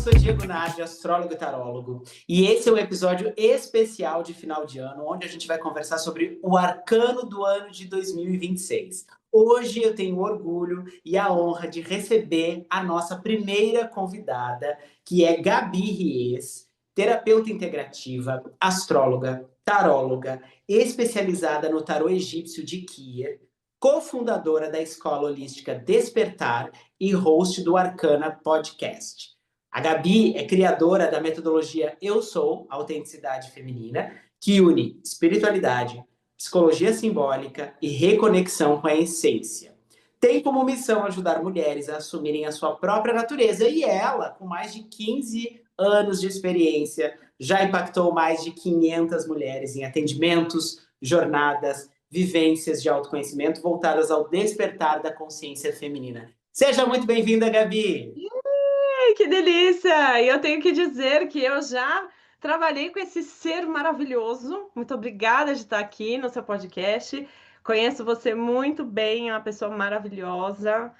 sou Diego Nardi, astrólogo e tarólogo, e esse é um episódio especial de final de ano, onde a gente vai conversar sobre o arcano do ano de 2026. Hoje eu tenho o orgulho e a honra de receber a nossa primeira convidada, que é Gabi Ries, terapeuta integrativa, astróloga, taróloga, especializada no tarô egípcio de Kier, cofundadora da escola holística Despertar e host do Arcana Podcast. A Gabi é criadora da metodologia Eu Sou, Autenticidade Feminina, que une espiritualidade, psicologia simbólica e reconexão com a essência. Tem como missão ajudar mulheres a assumirem a sua própria natureza e ela, com mais de 15 anos de experiência, já impactou mais de 500 mulheres em atendimentos, jornadas, vivências de autoconhecimento voltadas ao despertar da consciência feminina. Seja muito bem-vinda, Gabi! Ai, que delícia! E eu tenho que dizer que eu já trabalhei com esse ser maravilhoso. Muito obrigada de estar aqui no seu podcast. Conheço você muito bem, é uma pessoa maravilhosa.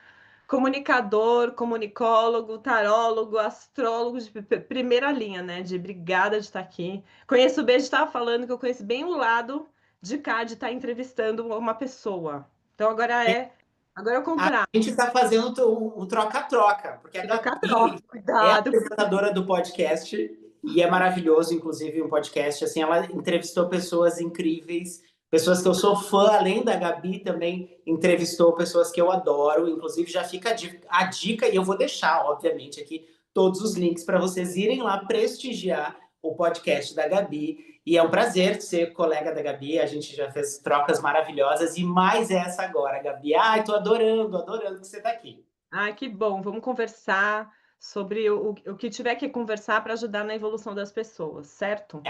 Comunicador, comunicólogo, tarólogo, astrólogo de primeira linha, né? De obrigada de estar aqui. Conheço bem, estava falando que eu conheço bem o lado de cá de estar entrevistando uma pessoa. Então agora é o A contrário. gente está fazendo um troca-troca, porque a Troca-troca, Gabi é cuidado. apresentadora do podcast e é maravilhoso, inclusive, um podcast. Assim, ela entrevistou pessoas incríveis, pessoas que eu sou fã, além da Gabi, também entrevistou pessoas que eu adoro. Inclusive, já fica a dica, e eu vou deixar, obviamente, aqui todos os links para vocês irem lá prestigiar o podcast da Gabi. E é um prazer ser colega da Gabi, a gente já fez trocas maravilhosas, e mais essa agora, Gabi. Ai, tô adorando que você tá aqui. Ai, que bom. Vamos conversar sobre o que tiver que conversar para ajudar na evolução das pessoas, certo?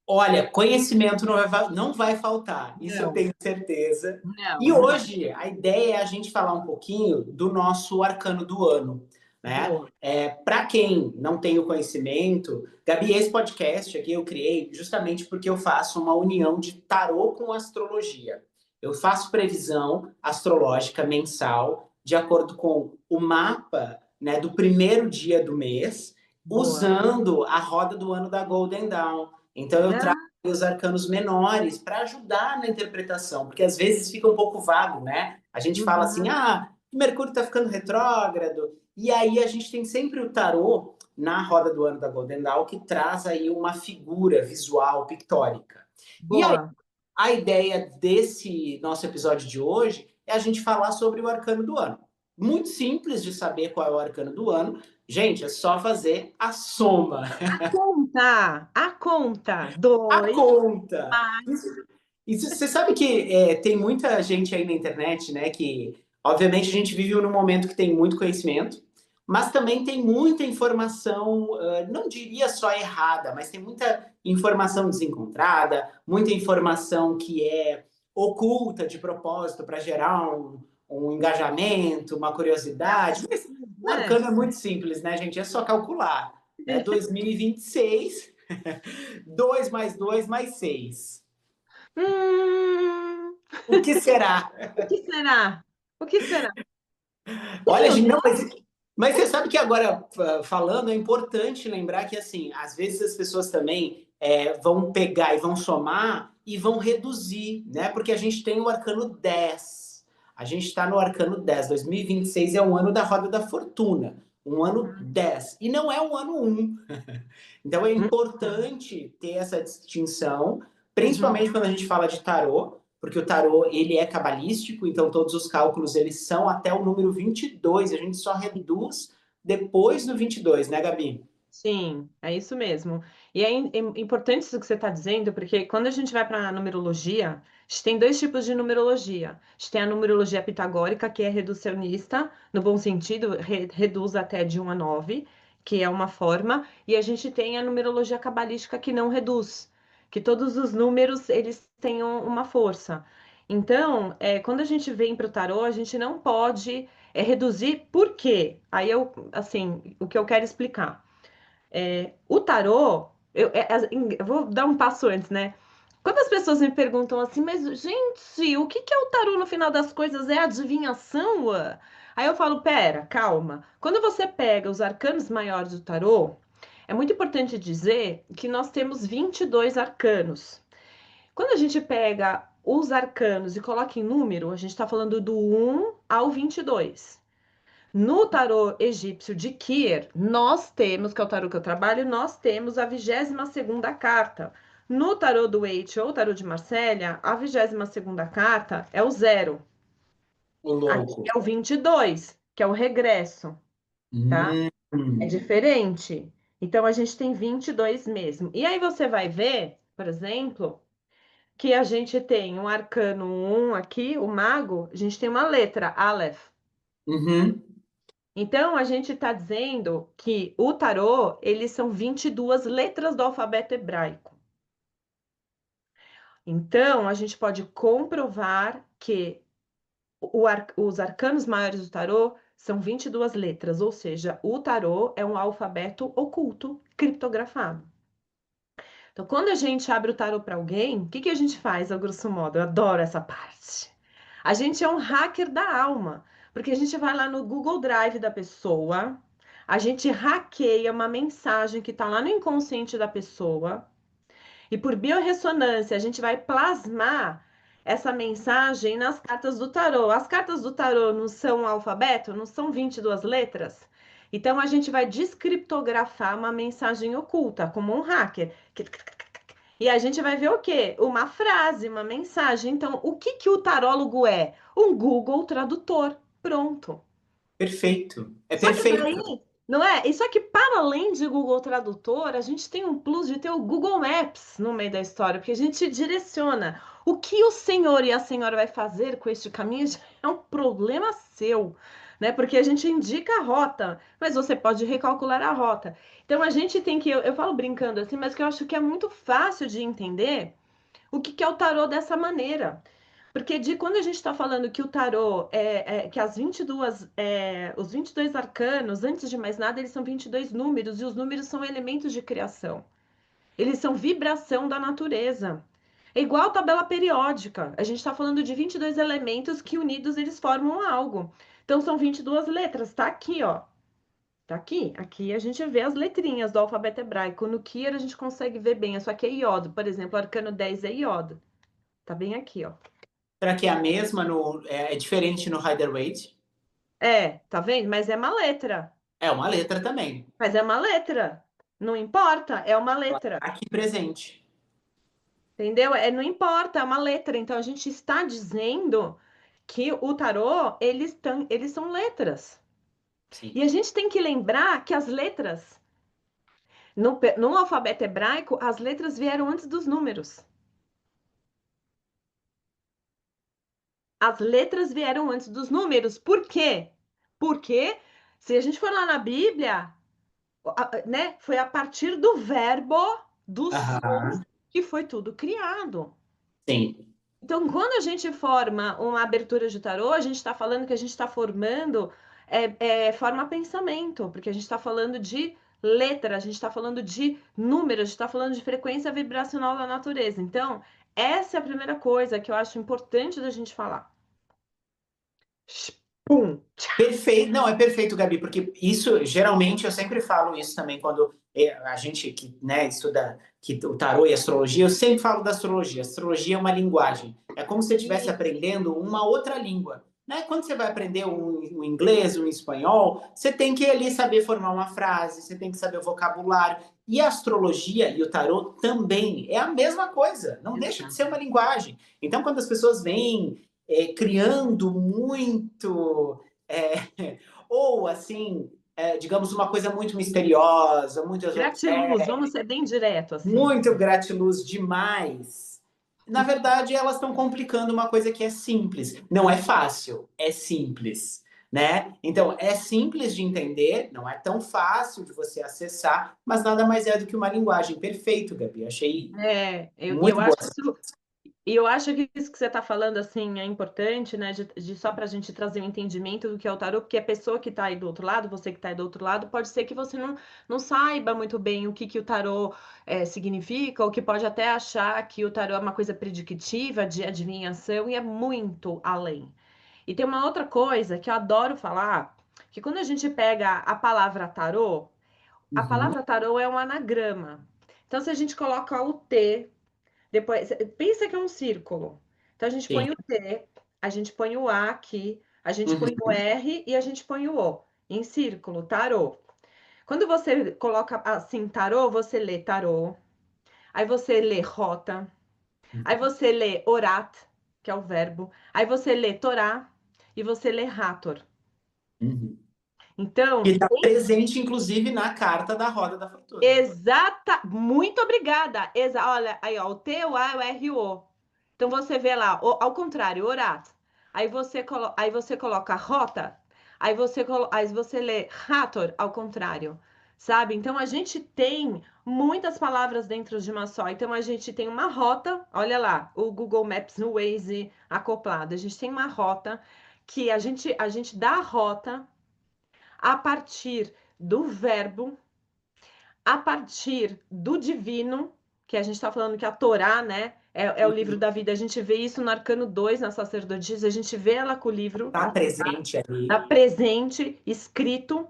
Olha, conhecimento não vai faltar, isso eu Não, tenho certeza. E não, não vai. hoje a ideia é a gente falar um pouquinho do nosso arcano do ano, né? Boa. Para quem não tem o conhecimento, Gabi, esse podcast aqui eu criei justamente porque eu faço uma união de tarô com astrologia. Eu faço previsão astrológica mensal de acordo com o mapa, né, do primeiro dia do mês, Boa. usando a roda do ano da Golden Dawn. Então eu trago Ah, os arcanos menores para ajudar na interpretação, porque às vezes fica um pouco vago, né? A gente fala assim, uhum. o Mercúrio está ficando retrógrado, e aí a gente tem sempre o tarô na roda do ano da Golden Dawn que traz aí uma figura visual, pictórica. E aí Boa. a ideia desse nosso episódio de hoje é a gente falar sobre o arcano do ano. Muito simples de saber qual é o arcano do ano. Gente, é só fazer a soma. A conta. A 2 conta. mais. Isso, você sabe que tem muita gente aí na internet, né? Que, obviamente, a gente vive num momento que tem muito conhecimento, mas também tem muita informação, não diria só errada, mas tem muita informação desencontrada, muita informação que é oculta de propósito para gerar um engajamento, uma curiosidade. Mas o É. arcano é muito simples, né, gente? É só calcular. Né? 2026, 2 mais 2 mais 6. Hum, O que será? o que será? O que será? Deixa Olha, eu gente, ver. não, mas você sabe que agora, falando, é importante lembrar que, assim, às vezes as pessoas também vão pegar e vão somar e vão reduzir, né? Porque a gente tem o arcano 10. A gente está no arcano 10. 2026 é um ano da roda da fortuna. Um ano 10. E não é um ano 1. Então é Hum, importante ter essa distinção, uhum. principalmente quando a gente fala de tarô, porque o tarô ele é cabalístico, então todos os cálculos eles são até o número 22, a gente só reduz depois do 22, né, Gabi? Sim, é isso mesmo. E é importante isso que você está dizendo, porque quando a gente vai para a numerologia, a gente tem dois tipos de numerologia. A gente tem a numerologia pitagórica, que é reducionista, no bom sentido, reduz até de 1 a 9, que é uma forma, e a gente tem a numerologia cabalística que não reduz, que todos os números eles têm uma força. Então, quando a gente vem para o tarô, a gente não pode reduzir, por quê? Aí assim, o que eu quero explicar. O tarô, eu vou dar um passo antes, né? Quando as pessoas me perguntam assim, mas gente, o que que é o tarô no final das coisas? É adivinhação? Ué? Aí eu falo, pera, calma. Quando você pega os arcanos maiores do tarô, é muito importante dizer que nós temos 22 arcanos. Quando a gente pega os arcanos e coloca em número, a gente está falando do 1 ao 22. No tarô egípcio de Kier, nós temos, que é o tarô que eu trabalho, nós temos a 22ª carta. No tarô do Waite ou tarô de Marsella, a 22ª carta é o zero. O Aqui louco. é o 22, que é o regresso, tá? É Hum. diferente. Então, a gente tem 22 mesmo. E aí você vai ver, por exemplo, que a gente tem um arcano 1 aqui, o mago, a gente tem uma letra, Aleph. Uhum. Então, a gente está dizendo que o tarô, eles são 22 letras do alfabeto hebraico. Então, a gente pode comprovar que os arcanos maiores do tarô são 22 letras, ou seja, o tarô é um alfabeto oculto, criptografado. Então, quando a gente abre o tarô para alguém, o que que a gente faz, a grosso modo? Eu adoro essa parte. A gente é um hacker da alma, porque a gente vai lá no Google Drive da pessoa, a gente hackeia uma mensagem que está lá no inconsciente da pessoa, e por biorressonância, a gente vai plasmar essa mensagem nas cartas do tarô. As cartas do tarô não são um alfabeto, não são 22 letras? Então, a gente vai descriptografar uma mensagem oculta, como um hacker. E a gente vai ver o quê? Uma frase, uma mensagem. Então, o que que o tarólogo é? Um Google Tradutor. Pronto. Perfeito. É Só que daí, perfeito. não é? E só que para além de Google Tradutor, a gente tem um plus de ter o Google Maps no meio da história, porque a gente direciona. O que o senhor e a senhora vai fazer com este caminho já é um problema seu, né? Porque a gente indica a rota, mas você pode recalcular a rota. Então a gente tem que, eu falo brincando assim, mas que eu acho que é muito fácil de entender o que que é o tarô dessa maneira. Porque de quando a gente está falando que o tarô que as 22, os 22 arcanos, antes de mais nada, eles são 22 números, e os números são elementos de criação. Eles são vibração da natureza. É igual tabela periódica. A gente está falando de 22 elementos que unidos eles formam algo. Então são 22 letras. Tá aqui, ó. Tá aqui. Aqui a gente vê as letrinhas do alfabeto hebraico. No Kier a gente consegue ver bem. Isso aqui é iod. Por exemplo, o arcano 10 é iod. Tá bem aqui, ó. Será que é a mesma no, é diferente no Rider-Waite? É, tá vendo? Mas é uma letra. É uma letra também. Mas é uma letra. Não importa, é uma letra. Aqui presente. Entendeu? É, não importa, é uma letra. Então a gente está dizendo que o tarô, eles são letras. E Sim. a gente tem que lembrar que as letras, no alfabeto hebraico, as letras vieram antes dos números. As letras vieram antes dos números. Por quê? Porque se a gente for lá na Bíblia, né, foi a partir do verbo do som Aham. que foi tudo criado. Sim. Então, quando a gente forma uma abertura de tarô, a gente está falando que a gente está formando forma pensamento, porque a gente está falando de letra, a gente está falando de números, a gente está falando de frequência vibracional da natureza. Então, essa é a primeira coisa que eu acho importante da gente falar. Pum! Perfeito, não, é perfeito, Gabi, porque isso, geralmente, eu sempre falo isso também quando a gente que, né, estuda que o tarô e a astrologia, eu sempre falo da astrologia. A astrologia é uma linguagem. É como se você estivesse aprendendo uma outra língua. Né? Quando você vai aprender um inglês, um espanhol, você tem que ali saber formar uma frase, você tem que saber o vocabulário. E a astrologia e o tarô também é a mesma coisa, não deixa de ser uma linguagem. Então, quando as pessoas vêm criando muito ou assim, digamos, uma coisa muito misteriosa, muito Gratiluz, esotérica, vamos ser bem direto assim. muito gratiluz demais. Na verdade, elas estão complicando uma coisa que é simples. Não é fácil, é simples. Né? Então, é simples de entender, não é tão fácil de você acessar, mas nada mais é do que uma linguagem. Perfeito, Gabi. Achei Eu muito boa. acho isso. E eu acho que isso que você está falando assim é importante, né? Só para a gente trazer um entendimento do que é o tarô, porque a pessoa que está aí do outro lado, você que está aí do outro lado, pode ser que você não saiba muito bem o que, que o tarô significa, ou que pode até achar que o tarô é uma coisa predictiva de adivinhação e é muito além. E tem uma outra coisa que eu adoro falar, que quando a gente pega a palavra tarô, a Uhum. palavra tarô é um anagrama. Então, se a gente coloca o T, depois, pensa que é um círculo. Então, a gente Sim. põe o T, a gente põe o A aqui, a gente põe o Uhum. R e a gente põe o O, em círculo, tarô. Quando você coloca assim, tarô, você lê tarô, aí você lê rota, aí você lê orat, que é o verbo, aí você lê Torá e você lê Hathor. Uhum. Que Então, está presente, inclusive, na carta da Roda da Fortuna. muito obrigada. Olha, aí, ó, o T, o A, o R, o O. Então você vê lá, ao contrário, orat. Aí você coloca rota, aí você lê Hathor ao contrário, sabe? Então a gente tem muitas palavras dentro de uma só. Então a gente tem uma rota, olha lá, o Google Maps no Waze acoplado. A gente tem uma rota que a gente dá a rota a partir do verbo, a partir do divino, que a gente está falando que a Torá, né, é o livro da vida. A gente vê isso no Arcano 2, na sacerdotisa, a gente vê ela com o livro, Está presente tá ali. presente, escrito,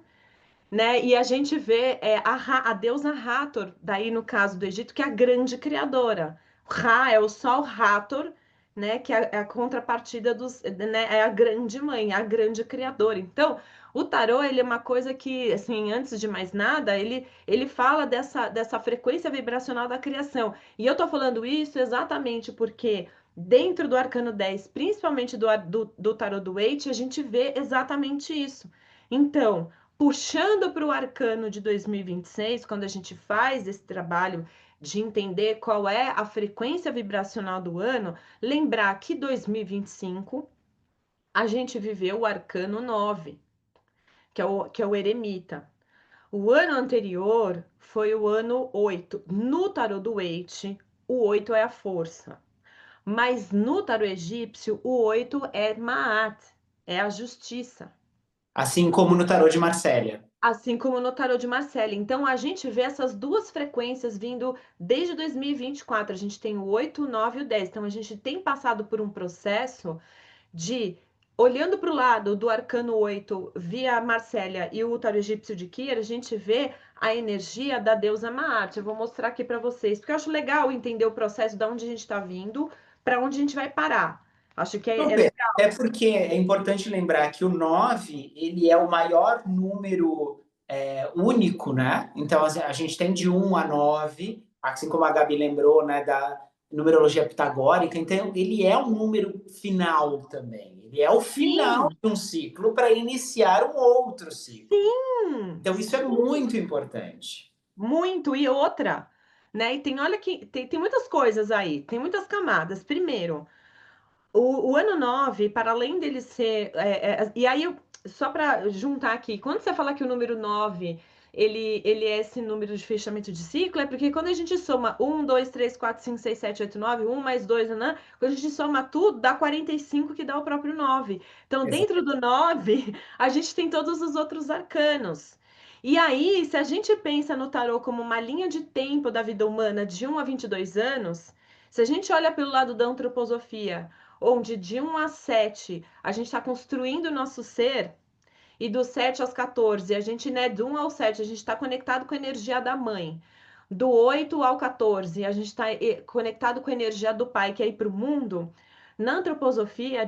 né, e a gente vê a deusa Hathor, daí no caso do Egito, que é a grande criadora. Ra é o sol Hathor, né, que é a contrapartida né, é a grande mãe, a grande criadora. Então, o tarô, ele é uma coisa que, assim, antes de mais nada, ele fala dessa frequência vibracional da criação. E eu tô falando isso exatamente porque dentro do Arcano 10, principalmente do tarô do Waite, a gente vê exatamente isso. Então, puxando para o arcano de 2026, quando a gente faz esse trabalho de entender qual é a frequência vibracional do ano, lembrar que 2025 a gente viveu o arcano 9, que é o eremita. O ano anterior foi o ano 8. No tarô do Waite, o 8 é a força. Mas no tarô egípcio, o 8 é Maat, é a justiça. Assim como no tarô de Marsella. Assim como no tarô de Marcelle. Então, a gente vê essas duas frequências vindo desde 2024. A gente tem o 8, o 9 e o 10. Então, a gente tem passado por um processo de, olhando para o lado do arcano 8 via Marcélia e o tarô egípcio de Kier, a gente vê a energia da deusa Maat. Eu vou mostrar aqui para vocês, porque eu acho legal entender o processo de onde a gente está vindo, para onde a gente vai parar. Acho que é Super. É porque é importante lembrar que o 9 ele é o maior número único, né? Então, a gente tem de 1 a 9, assim como a Gabi lembrou, né, da numerologia pitagórica. Então, ele é um número final também. Ele é o final sim, de um ciclo para iniciar um outro ciclo. sim, Então, isso é muito importante. muito. E outra, né? E olha que tem muitas coisas aí, tem muitas camadas. Primeiro, o ano 9 para além dele ser. E aí, só para juntar aqui, quando você fala que o número 9 ele é esse número de fechamento de ciclo, é porque quando a gente soma 1, 2, 3, 4, 5, 6, 7, 8, 9, 1 mais 2, né? Quando a gente soma tudo, dá 45 que dá o próprio 9. Então, Exato. dentro do 9 a gente tem todos os outros arcanos. E aí, se a gente pensa no tarô como uma linha de tempo da vida humana de 1 a 22 anos, se a gente olha pelo lado da antroposofia, onde de 1 a 7 a gente está construindo o nosso ser, e do 7 aos 14, a gente, né, do 1 ao 7, a gente está conectado com a energia da mãe. Do 8 ao 14, a gente está conectado com a energia do pai, que é ir para o mundo. Na antroposofia,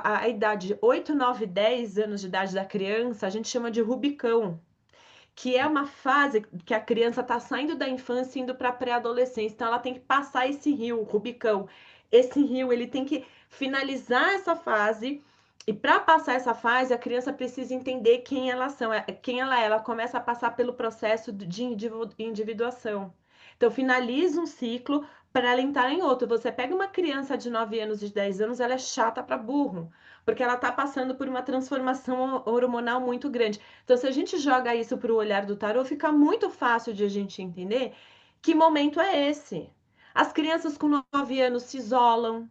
a idade 8, 9, 10 anos de idade da criança, a gente chama de Rubicão, que é uma fase que a criança está saindo da infância e indo para a pré-adolescência. Então, ela tem que passar esse rio, Rubicão. Esse rio, ele tem que finalizar essa fase. E para passar essa fase, a criança precisa entender quem elas são, quem ela é. Ela começa a passar pelo processo de individuação. Então, finaliza um ciclo para ela entrar em outro. Você pega uma criança de 9 anos, de 10 anos, ela é chata para burro, porque ela está passando por uma transformação hormonal muito grande. Então, se a gente joga isso para o olhar do tarô, fica muito fácil de a gente entender que momento é esse. As crianças com 9 anos se isolam,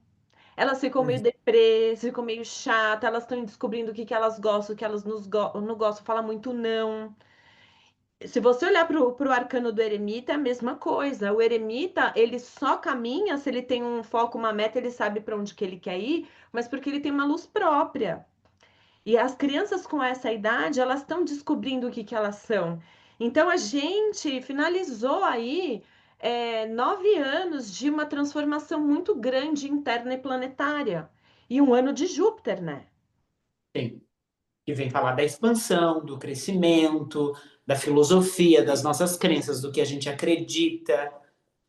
elas ficam meio deprê, ficam meio chata, elas estão descobrindo o que elas gostam, o que elas não gostam, fala muito não. Se você olhar para o arcano do eremita, é a mesma coisa. O eremita, ele só caminha se ele tem um foco, uma meta, ele sabe para onde que ele quer ir, mas porque ele tem uma luz própria. E as crianças com essa idade, elas estão descobrindo o que que elas são. Então, a gente finalizou aí 9 anos de uma transformação muito grande interna e planetária. E um ano de Júpiter, né? Sim. Que vem falar da expansão, do crescimento, da filosofia, das nossas crenças, do que a gente acredita,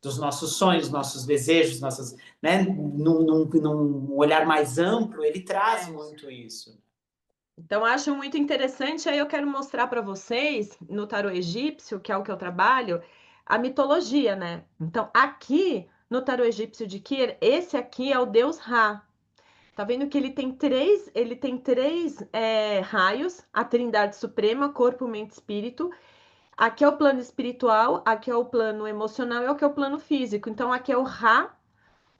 dos nossos sonhos, nossos desejos, nossas, né? Num olhar mais amplo, ele traz É. muito isso. Então, acho muito interessante. Aí eu quero mostrar para vocês, no tarô egípcio, que é o que eu trabalho, a mitologia, né? Então, aqui no tarô egípcio de Kir, esse aqui é o deus Ra. Tá vendo que ele tem três raios, a Trindade Suprema, corpo, mente, espírito. Aqui é o plano espiritual, aqui é o plano emocional e aqui é o plano físico. Então, aqui é o Ra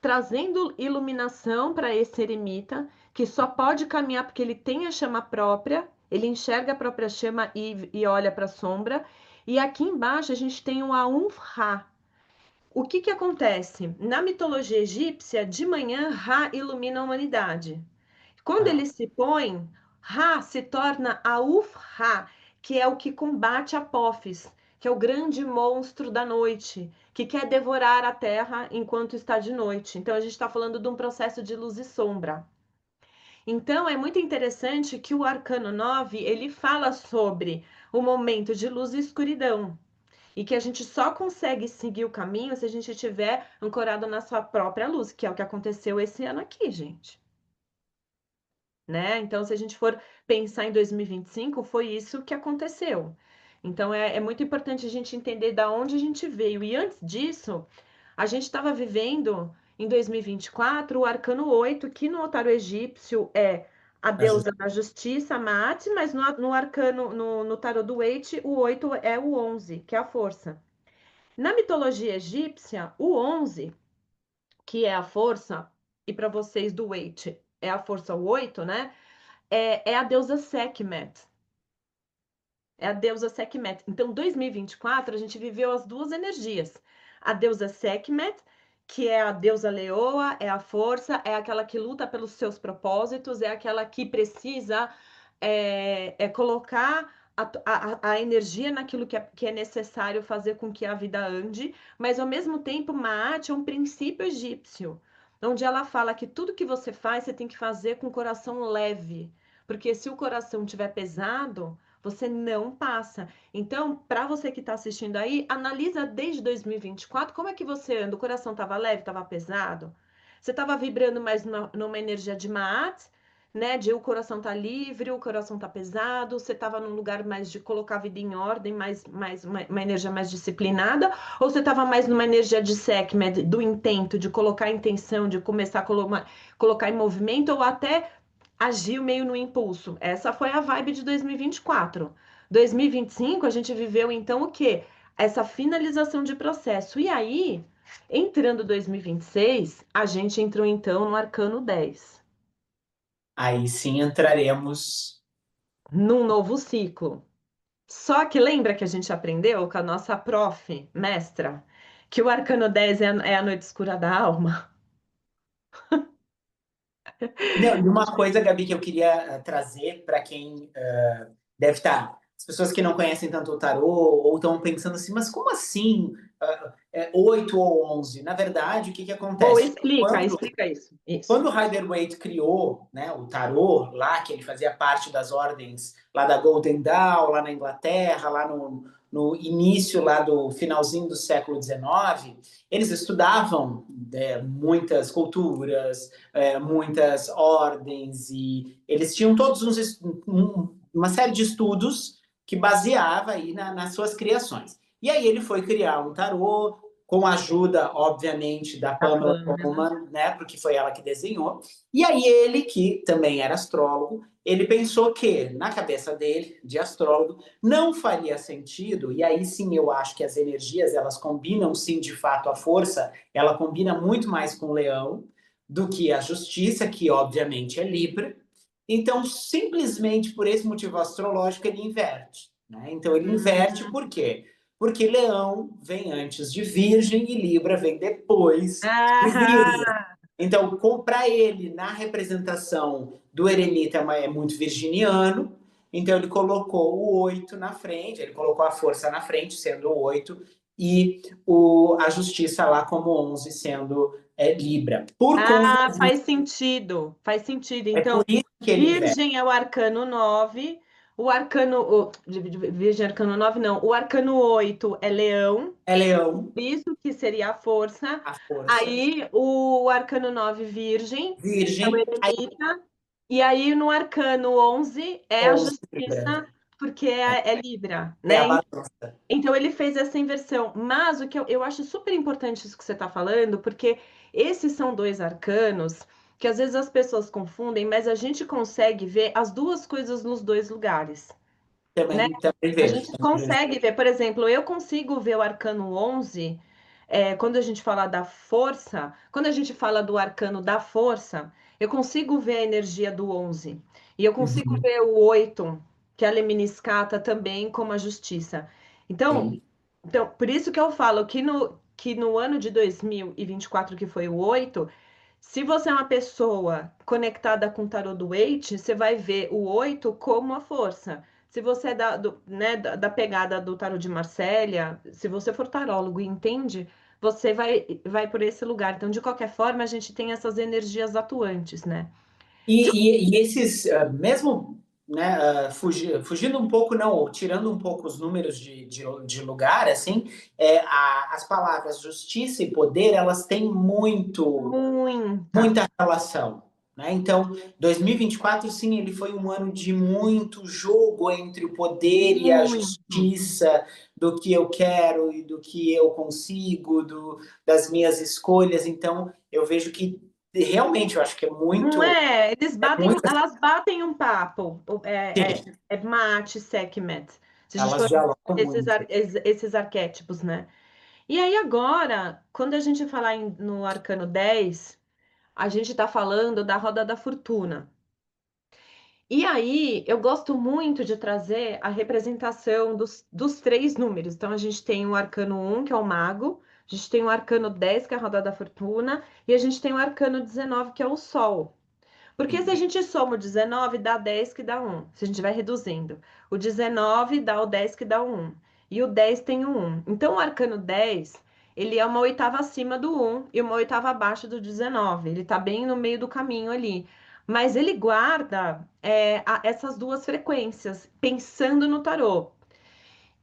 trazendo iluminação para esse eremita, que só pode caminhar porque ele tem a chama própria, ele enxerga a própria chama e olha para a sombra. E aqui embaixo a gente tem o Aum-Ra. O que que acontece? Na mitologia egípcia, de manhã, Ra ilumina a humanidade. Quando Ah, ele se põe, Ra se torna Auf-Ra, que é o que combate Apophis, que é o grande monstro da noite, que quer devorar a terra enquanto está de noite. Então a gente está falando de um processo de luz e sombra. Então é muito interessante que o Arcano 9 ele fala sobre o momento de luz e escuridão. E que a gente só consegue seguir o caminho se a gente estiver ancorado na sua própria luz, que é o que aconteceu esse ano aqui, gente, né? Então, se a gente for pensar em 2025, foi isso que aconteceu. Então, é muito importante a gente entender da onde a gente veio. E antes disso, a gente estava vivendo em 2024 o arcano 8, que no tarô egípcio é a a ju- deusa da justiça, Maat, mas no arcano, no tarô do Waite, o 8 é o 11, que é a força. Na mitologia egípcia, o 11, que é a força, e para vocês do Waite é a força o 8, né? É a deusa Sekhmet. É a deusa Sekhmet. Então, 2024, a gente viveu as duas energias. A deusa Sekhmet, que é a deusa leoa, é a força, é aquela que luta pelos seus propósitos, é aquela que precisa colocar a energia naquilo que é necessário fazer com que a vida ande, mas ao mesmo tempo, Maat é um princípio egípcio, onde ela fala que tudo que você faz, você tem que fazer com o coração leve, porque se o coração estiver pesado, você não passa. Então, para você que está assistindo aí, analisa desde 2024 como é que você anda. O coração estava leve, estava pesado? Você estava vibrando mais numa energia de Maat, né? De o coração tá livre, o coração tá pesado. Você estava num lugar mais de colocar a vida em ordem, mais uma energia mais disciplinada? Ou você estava mais numa energia de Sekhmet, do intento, de colocar a intenção, de começar a colocar em movimento, ou até agiu meio no impulso. Essa foi a vibe de 2024. 2025, a gente viveu então o quê? Essa finalização de processo. E aí, entrando 2026, a gente entrou então no arcano 10, Aí sim entraremos. num novo ciclo. Só que lembra que a gente aprendeu com a nossa prof, mestra, que o arcano 10 é a noite escura da alma? Não, e uma coisa, Gabi, que eu queria trazer para quem deve estar, as pessoas que não conhecem tanto o tarô ou estão pensando assim, mas como assim 8 ou 11? Na verdade, o que que Boa, acontece? explica isso. Isso. Quando o Rider-Waite criou, né, o tarô lá, que ele fazia parte das ordens lá da Golden Dawn, lá na Inglaterra, lá no início lá do finalzinho do século XIX, eles estudavam muitas culturas, muitas ordens e eles tinham uma série de estudos que baseava aí nas suas criações. E aí ele foi criar um tarô com a ajuda, obviamente, da A Pamela Pamela. Bowman, né, porque foi ela que desenhou. E aí ele, que também era astrólogo, ele pensou que, na cabeça dele, de astrólogo, não faria sentido, e aí sim eu acho que as energias, elas combinam sim, de fato, a força, ela combina muito mais com o leão do que a justiça, que obviamente é Libra. Então, simplesmente por esse motivo astrológico, ele inverte. né? Então ele inverte por quê? Porque Leão vem antes de Virgem e Libra vem depois de Virgem. Ah, Então, para ele, na representação do eremita, é muito virginiano, então ele colocou o 8 na frente, ele colocou a força na frente, sendo o 8, e a justiça lá como 11, sendo Libra. Por conta disso, faz sentido, faz sentido. é por Então, isso que ele inverte. Virgem é o arcano 9, o arcano. Virgem é arcano 9 não. O arcano 8 é Leão, É Leão, isso que seria a força. a força, Aí o arcano 9, Virgem, é o Virgem, aí eremita. E aí no arcano 11 é a 11 Libra. justiça, porque é Libra, É a né? balança. Então ele fez essa inversão. Mas o que eu acho super importante isso que você está falando, porque esses são dois arcanos que às vezes as pessoas confundem, mas a gente consegue ver as duas coisas nos dois lugares, né? Também A vejo. gente consegue ver, por exemplo, eu consigo ver o arcano 11, quando a gente fala da força, quando a gente fala do arcano da força, eu consigo ver a energia do 11. E eu consigo Uhum. ver o 8, que é a Lemniscata também, como a justiça. Então, Sim. então, por isso que eu falo que no ano de 2024, que foi o 8, se você é uma pessoa conectada com o tarô do Waite, você vai ver o 8 como a força. Se você é da pegada do tarô de Marsella, se você for tarólogo e entende, você vai por esse lugar. Então, de qualquer forma, a gente tem essas energias atuantes, né? E esses, mesmo, né, fugindo um pouco, não, ou tirando um pouco os números de lugar, assim, as palavras justiça e poder, elas têm Muita, muita relação, né? Então, 2024, sim, ele foi um ano de muito jogo entre o poder e a muito. justiça, do que eu quero e do que eu consigo, das minhas escolhas. Então, eu vejo que realmente eu acho que é Não muito, é? muito Elas batem um papo. assim, É mate, Sekhmet. Se a gente elas for dialogam esses, muito. esses arquétipos, né? E aí agora, quando a gente falar no arcano 10, a gente está falando da roda da fortuna. E aí eu gosto muito de trazer a representação dos três números. Então a gente tem o arcano 1, que é o mago, a gente tem o arcano 10, que é a roda da fortuna, e a gente tem o arcano 19, que é o sol. Porque se a gente soma o 19, dá 10 que dá 1. Se a gente vai reduzindo. O 19 dá o 10 que dá o 1. E o 10 tem o 1. Então, o arcano 10, ele é uma oitava acima do 1 e uma oitava abaixo do 19. Ele está bem no meio do caminho ali. Mas ele guarda essas duas frequências, pensando no tarô.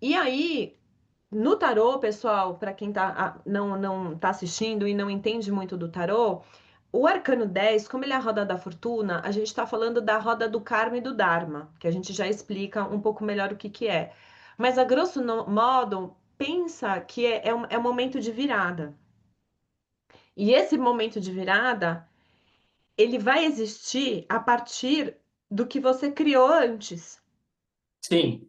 E aí, no tarô, pessoal, para quem não tá assistindo e não entende muito do tarô, o arcano 10, como ele é a roda da fortuna, a gente está falando da roda do karma e do dharma, que a gente já explica um pouco melhor o que que é. Mas, a grosso modo, pensa que é um momento de virada. E esse momento de virada, ele vai existir a partir do que você criou antes. Sim.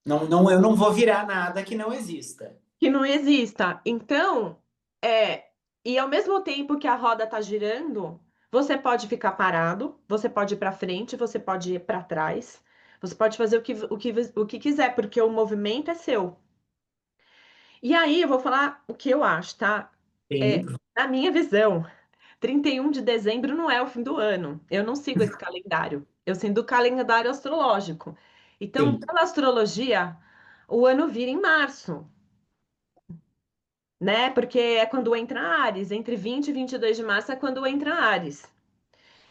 Não, não, eu não vou virar nada que não exista. Que não exista. Então, é, e ao mesmo tempo que a roda está girando, você pode ficar parado, você pode ir para frente, você pode ir para trás, você pode fazer o que quiser, porque o movimento é seu. E aí eu vou falar o que eu acho, tá? Sim. Na minha visão, 31 de dezembro não é o fim do ano. Eu não sigo esse calendário. Eu sigo o calendário astrológico. Então, Sim. pela astrologia, o ano vira em março, né? Porque é quando entra Áries, entre 20 e 22 de março é quando entra Áries.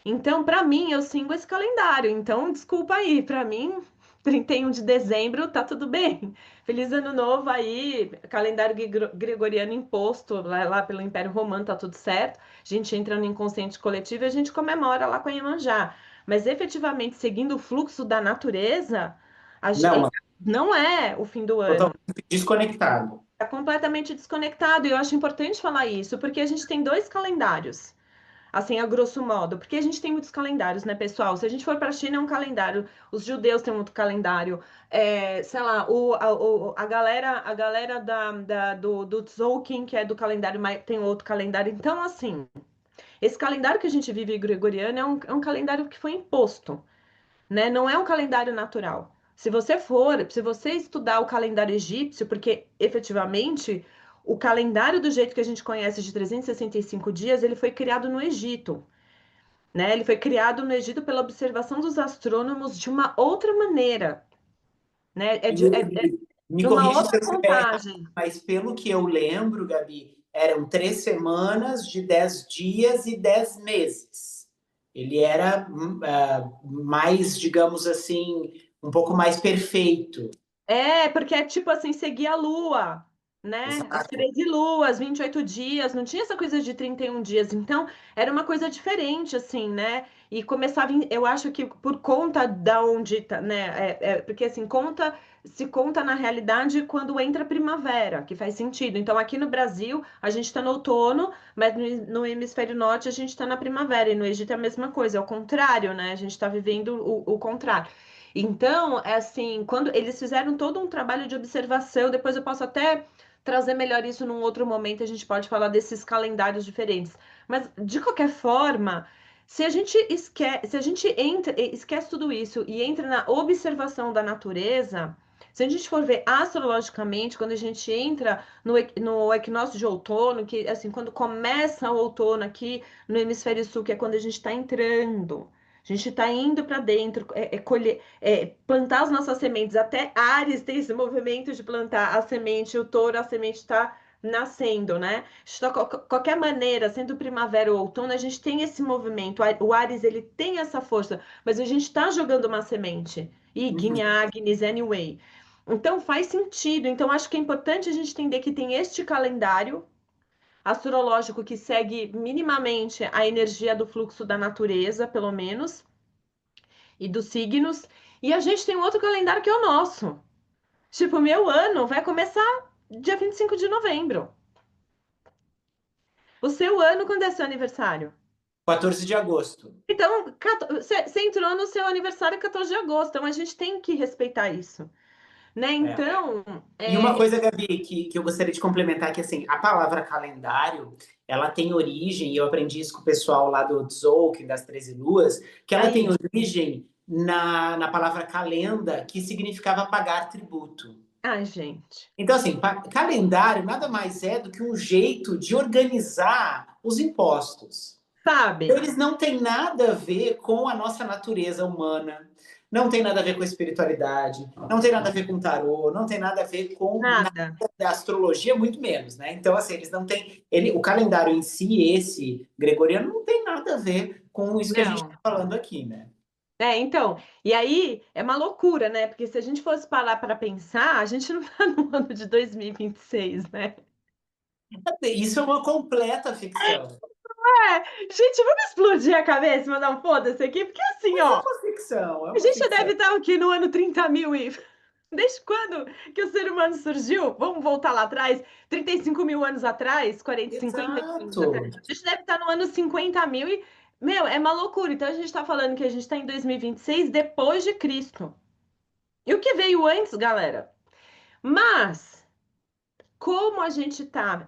Então, para mim, eu sigo esse calendário. Então, desculpa aí, para mim, 31 de dezembro tá tudo bem. Feliz ano novo aí, calendário gregoriano imposto lá pelo Império Romano, tá tudo certo. A gente entra no inconsciente coletivo e a gente comemora lá com a Iemanjá. Mas efetivamente, seguindo o fluxo da natureza, Não, não é o fim do ano. totalmente desconectado. Está completamente desconectado. E eu acho importante falar isso, porque a gente tem dois calendários, assim, a grosso modo. Porque a gente tem muitos calendários, né, pessoal? Se a gente for para a China, é um calendário. Os judeus têm outro calendário. Sei lá, a galera do Tzolk'in, que é do calendário, tem outro calendário. Então, assim, esse calendário que a gente vive gregoriano é um calendário que foi imposto, né? Não é um calendário natural. Se você estudar o calendário egípcio, porque efetivamente o calendário do jeito que a gente conhece de 365 dias, ele foi criado no Egito, né? Ele foi criado no Egito pela observação dos astrônomos de uma outra maneira, né? Me Numa corrija se eu outra estiver errado, contagem. mas pelo que eu lembro, Gabi, eram 3 semanas de 10 dias e 10 meses. Ele era mais, digamos assim, um pouco mais perfeito. É, porque é tipo assim, seguir a lua, né? As Exato. 13 luas, 28 dias, não tinha essa coisa de 31 dias. Então, era uma coisa diferente, assim, né? E começava, eu acho que por conta da onde tá, né? Porque assim, se conta na realidade quando entra a primavera, que faz sentido. Então, aqui no Brasil, a gente está no outono, mas no hemisfério norte a gente está na primavera. E no Egito é a mesma coisa, é o contrário, né? A gente está vivendo o contrário. Então, é assim, quando eles fizeram todo um trabalho de observação, depois eu posso até trazer melhor isso num outro momento, a gente pode falar desses calendários diferentes. Mas, de qualquer forma, se a gente esquece tudo isso e entra na observação da natureza, se a gente for ver astrologicamente, quando a gente entra no equinócio de outono, que assim, quando começa o outono aqui no hemisfério sul, que é quando a gente está entrando. A gente está indo para dentro, colher, plantar as nossas sementes. Até Áries tem esse movimento de plantar a semente, o touro, a semente está nascendo, né? De qualquer maneira, sendo primavera ou outono, a gente tem esse movimento. O Áries, ele tem essa força, mas a gente está jogando uma semente. Uhum. Agnes, anyway. Então, faz sentido. Então, acho que é importante a gente entender que tem este calendário astrológico que segue minimamente a energia do fluxo da natureza, pelo menos, e dos signos. E a gente tem um outro calendário que é o nosso. Tipo, o meu ano vai começar dia 25 de novembro. O seu ano, quando é seu aniversário? 14 de agosto. Então, você entrou no seu aniversário 14 de agosto, então a gente tem que respeitar isso, né? É. Então, E uma coisa, Gabi, que eu gostaria de complementar, que assim, a palavra calendário, ela tem origem, e eu aprendi isso com o pessoal lá do Tzolk'in, das 13 Luas, que ela tem aí, origem na palavra calenda, que significava pagar tributo. ai, gente, Então, assim, calendário nada mais é do que um jeito de organizar os impostos. Então, sabe? eles não têm nada a ver com a nossa natureza humana, não tem nada a ver com a espiritualidade, não tem nada a ver com tarô, não tem nada a ver com nada Nada. da astrologia, muito menos, né? Então, assim, eles não têm. O calendário em si, esse gregoriano, não tem nada a ver com isso que a gente está Não. falando aqui, né? Então, e aí é uma loucura, né? Porque se a gente fosse parar para pensar, a gente não tá no ano de 2026, né? Isso é uma completa ficção. Gente, vamos explodir a cabeça e mandar um foda-se aqui, porque assim, Mas é ó, uma ficção, é a uma gente deve ficção. estar aqui no ano 30.000 e... Desde quando que o ser humano surgiu? Vamos voltar lá atrás? 35 mil anos atrás? 40, 50 mil anos atrás? Exato. A gente deve estar no ano 50 mil e... Meu, é uma loucura. Então a gente está falando que a gente está em 2026 depois de Cristo. E o que veio antes, galera? Mas, como a gente tá? A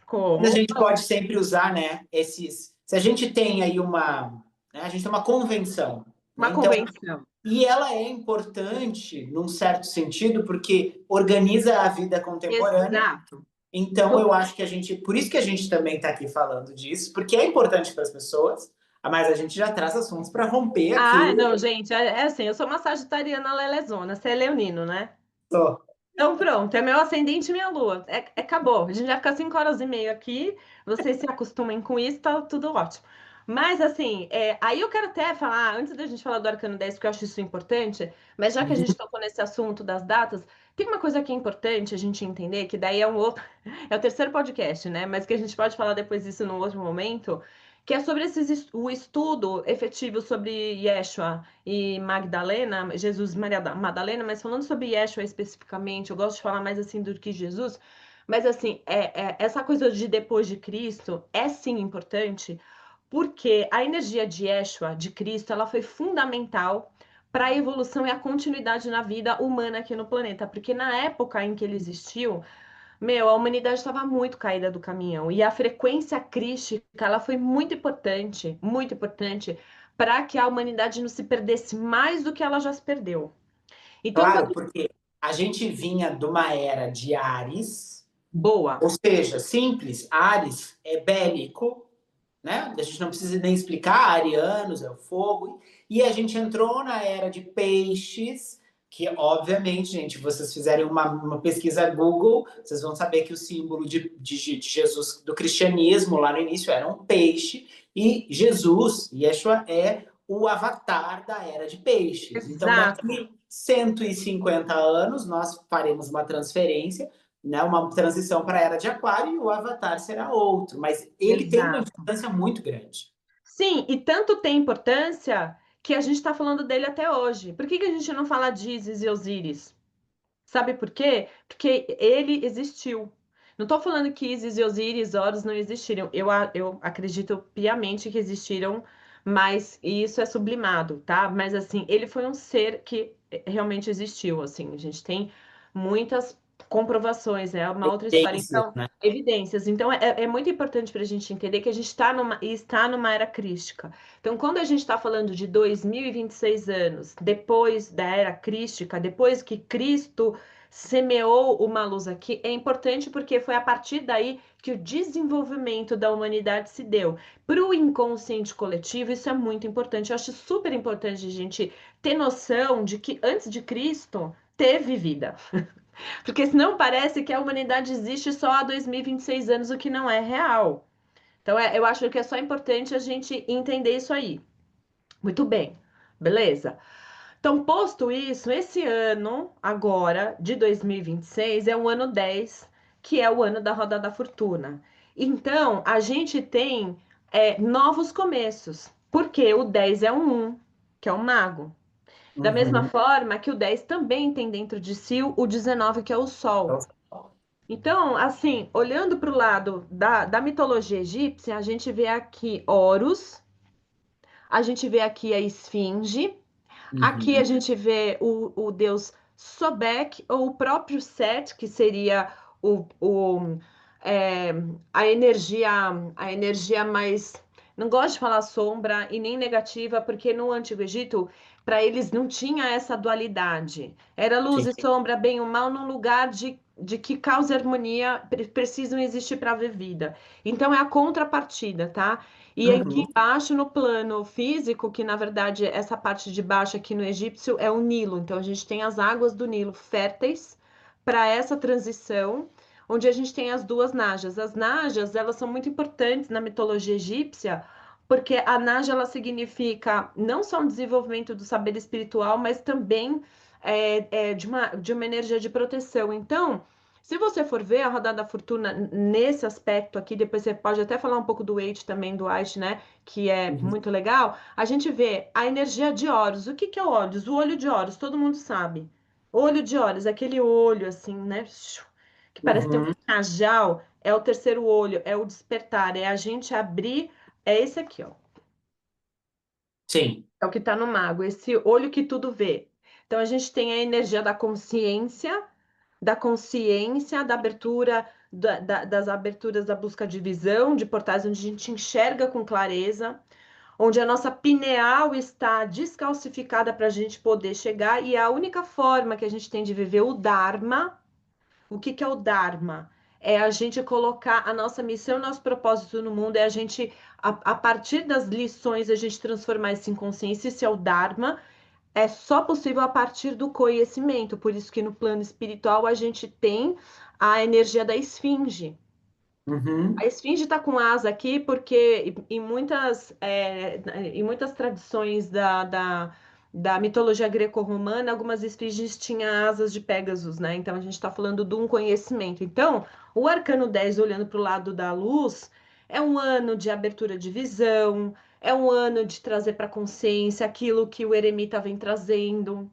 Como? gente pode sempre usar, né, esses. Se a gente tem aí uma. Né, a gente tem uma convenção, né? Uma Então, convenção. e ela é importante, num certo sentido, porque organiza a vida contemporânea. Exato. Então, eu acho que a gente. Por isso que a gente também está aqui falando disso, porque é importante para as pessoas, mas a gente já traz assuntos para romper aqui. Ah, não, gente, é assim, eu sou uma sagitariana lelezona, você é leonino, né? Só. Então pronto, é meu ascendente e minha lua. Acabou. A gente vai ficar 5 horas e meia aqui. Vocês se acostumem com isso, tá tudo ótimo. Mas assim, aí eu quero até falar, antes da gente falar do Arcano 10, porque eu acho isso importante, mas já que a gente tocou nesse assunto das datas, tem uma coisa que é importante a gente entender, que daí é um outro, é o terceiro podcast, né? Mas que a gente pode falar depois disso num outro momento, que é sobre o estudo efetivo sobre Yeshua e Magdalena, Jesus e Maria Madalena, mas falando sobre Yeshua especificamente, eu gosto de falar mais assim do que Jesus, mas assim, essa coisa de depois de Cristo é sim importante, porque a energia de Yeshua, de Cristo, ela foi fundamental para a evolução e a continuidade na vida humana aqui no planeta, porque na época em que ele existiu, meu, a humanidade estava muito caída do caminhão e a frequência crística, ela foi muito importante para que a humanidade não se perdesse mais do que ela já se perdeu. Então, Claro, quando... porque a gente vinha de uma era de Áries, Boa. ou seja, simples, Áries é bélico, né? A gente não precisa nem explicar, arianos é o fogo. E a gente entrou na era de peixes, que obviamente, gente, vocês fizerem uma pesquisa Google, vocês vão saber que o símbolo de Jesus, do cristianismo, lá no início, era um peixe, e Jesus, Yeshua, é o avatar da era de peixes. Então, Exato. daqui 150 anos, nós faremos uma transferência, né, uma transição para a era de Aquário e o Avatar será outro, mas ele tem uma Exato. importância muito grande. Sim, e tanto tem importância que a gente está falando dele até hoje. Por que que a gente não fala de Ísis e Osíris? Sabe por quê? Porque ele existiu. Não estou falando que Ísis e Osíris, Horus não existiram. Eu acredito piamente que existiram, mas isso é sublimado, tá? Mas assim, ele foi um ser que realmente existiu, assim. A gente tem muitas comprovações, é uma outra história. Evidências, Então, né? evidências. Então, é muito importante para a gente entender que a gente está numa era crística. Então, quando a gente está falando de 2026 anos, depois da era crística, depois que Cristo semeou uma luz aqui, é importante porque foi a partir daí que o desenvolvimento da humanidade se deu. Para o inconsciente coletivo, isso é muito importante. Eu acho super importante a gente ter noção de que antes de Cristo teve vida. Porque senão parece que a humanidade existe só há 2026 anos, o que não é real. Então, eu acho que é só importante a gente entender isso aí. Muito bem, beleza? Então, posto isso, esse ano, agora, de 2026, é o ano 10, que é o ano da Roda da Fortuna. Então, a gente tem novos começos, porque o 10 é um 1, que é o mago. Da mesma Uhum. forma que o 10 também tem dentro de si o 19, que é o Sol. Então, assim, olhando para o lado da mitologia egípcia, a gente vê aqui Horus, a gente vê aqui a Esfinge, aqui a Uhum. gente vê o deus Sobek, ou o próprio Set, que seria o, é, a energia mais. Não gosto de falar sombra e nem negativa, porque no Antigo Egito, para eles não tinha essa dualidade. Era luz Sim. e sombra, bem ou mal, num lugar de que causa e harmonia precisam existir para haver vida. Então é a contrapartida, tá? E aqui Uhum. embaixo, no plano físico, que na verdade essa parte de baixo aqui no egípcio é o Nilo. Então a gente tem as águas do Nilo férteis para essa transição, onde a gente tem as duas Najas. As Najas, elas são muito importantes na mitologia egípcia, porque a Naja ela significa não só um desenvolvimento do saber espiritual, mas também de uma energia de proteção. Então, se você for ver a rodada da fortuna nesse aspecto aqui, depois você pode até falar um pouco do Waite também, do Aich, né? Que é Uhum. muito legal. A gente vê a energia de Horus. O que que é Horus? O olho de Horus, todo mundo sabe. Olho de Horus, aquele olho assim, né? Que parece ter um Uhum. cajal. É o terceiro olho, é o despertar, é a gente abrir. É esse aqui, ó. Sim. É o que está no mago, esse olho que tudo vê. Então a gente tem a energia da consciência, da abertura, das aberturas da busca de visão, de portais onde a gente enxerga com clareza, onde a nossa pineal está descalcificada para a gente poder chegar, e a única forma que a gente tem de viver o Dharma. O que que é o Dharma? É a gente colocar a nossa missão, nosso propósito no mundo, é a gente, a partir das lições, a gente transformar isso em consciência, isso é o Dharma. É só possível a partir do conhecimento, por isso que no plano espiritual a gente tem a energia da esfinge. A Uhum. esfinge está com asa aqui porque em muitas tradições da mitologia greco-romana, algumas esfinges tinham asas de Pégasus, né? Então a gente está falando de um conhecimento. Então, o arcano 10, olhando para o lado da luz, é um ano de abertura de visão, é um ano de trazer para a consciência aquilo que o eremita vem trazendo.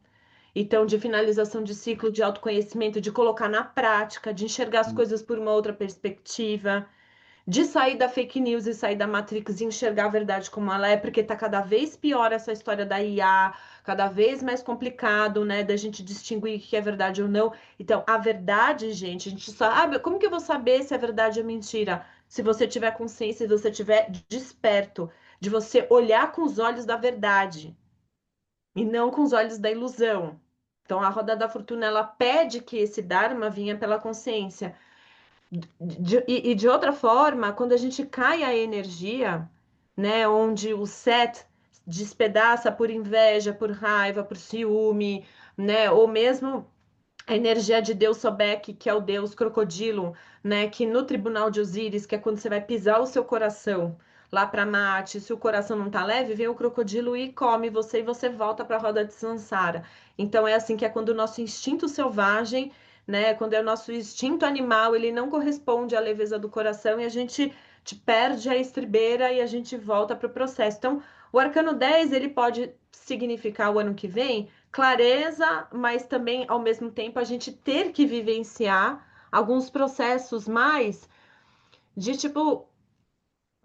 Então, de finalização de ciclo de autoconhecimento, de colocar na prática, de enxergar as coisas por uma outra perspectiva, de sair da fake news e sair da Matrix e enxergar a verdade como ela é, porque tá cada vez pior essa história da IA, cada vez mais complicado, né, da gente distinguir o que é verdade ou não. Então, a verdade, gente, a gente sabe, como que eu vou saber se é verdade ou mentira? Se você tiver consciência, se você tiver desperto de você olhar com os olhos da verdade e não com os olhos da ilusão. Então, a roda da fortuna, ela pede que esse Dharma vinha pela consciência. E de outra forma, quando a gente cai a energia, né, onde o set despedaça por inveja, por raiva, por ciúme, né, ou mesmo a energia de Deus Sobek, que é o Deus crocodilo, né? Que no tribunal de Osíris, que é quando você vai pisar o seu coração lá para Marte, se o coração não tá leve, vem o crocodilo e come você e você volta para a roda de Sansara. Então é assim que é quando o nosso instinto selvagem, né? Quando é o nosso instinto animal, ele não corresponde à leveza do coração e a gente te perde a estribeira e a gente volta para o processo. Então, o arcano 10, ele pode significar o ano que vem clareza, mas também, ao mesmo tempo, a gente ter que vivenciar alguns processos mais de tipo.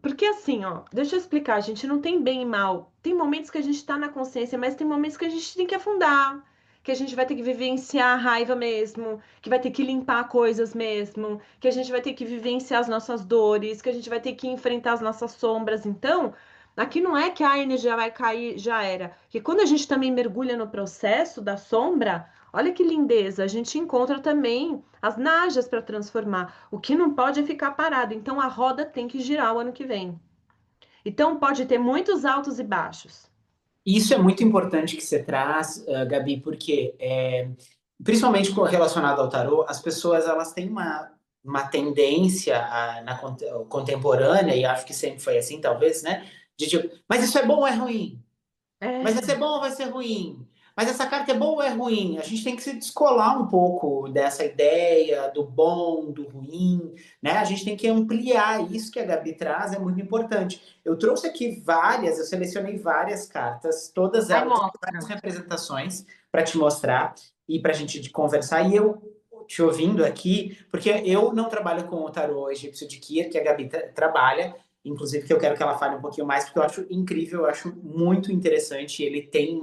Porque assim, ó, deixa eu explicar, a gente não tem bem e mal. Tem momentos que a gente tá na consciência, mas tem momentos que a gente tem que afundar, que a gente vai ter que vivenciar a raiva mesmo, que vai ter que limpar coisas mesmo, que a gente vai ter que vivenciar as nossas dores, que a gente vai ter que enfrentar as nossas sombras. Então, aqui não é que a energia vai cair, já era. Que quando a gente também mergulha no processo da sombra, olha que lindeza, a gente encontra também as najas para transformar. O que não pode é ficar parado. Então a roda tem que girar o ano que vem. Então pode ter muitos altos e baixos. Isso é muito importante que você traz, Gabi, porque principalmente relacionado ao tarô, as pessoas elas têm uma tendência contemporânea, e acho que sempre foi assim, talvez, né? De tipo, mas isso é bom ou é ruim? Mas vai É, ser bom ou vai ser ruim? Mas essa carta é boa ou é ruim? A gente tem que se descolar um pouco dessa ideia do bom, do ruim, né? A gente tem que ampliar isso que a Gabi traz, é muito importante. Eu trouxe aqui eu selecionei várias cartas, todas aí elas têm várias mostra. representações para te mostrar e para a gente conversar. E eu te ouvindo aqui, porque eu não trabalho com o tarô egípcio de Kir, que a Gabi trabalha, inclusive que eu quero que ela fale um pouquinho mais, porque eu acho incrível, eu acho muito interessante, ele tem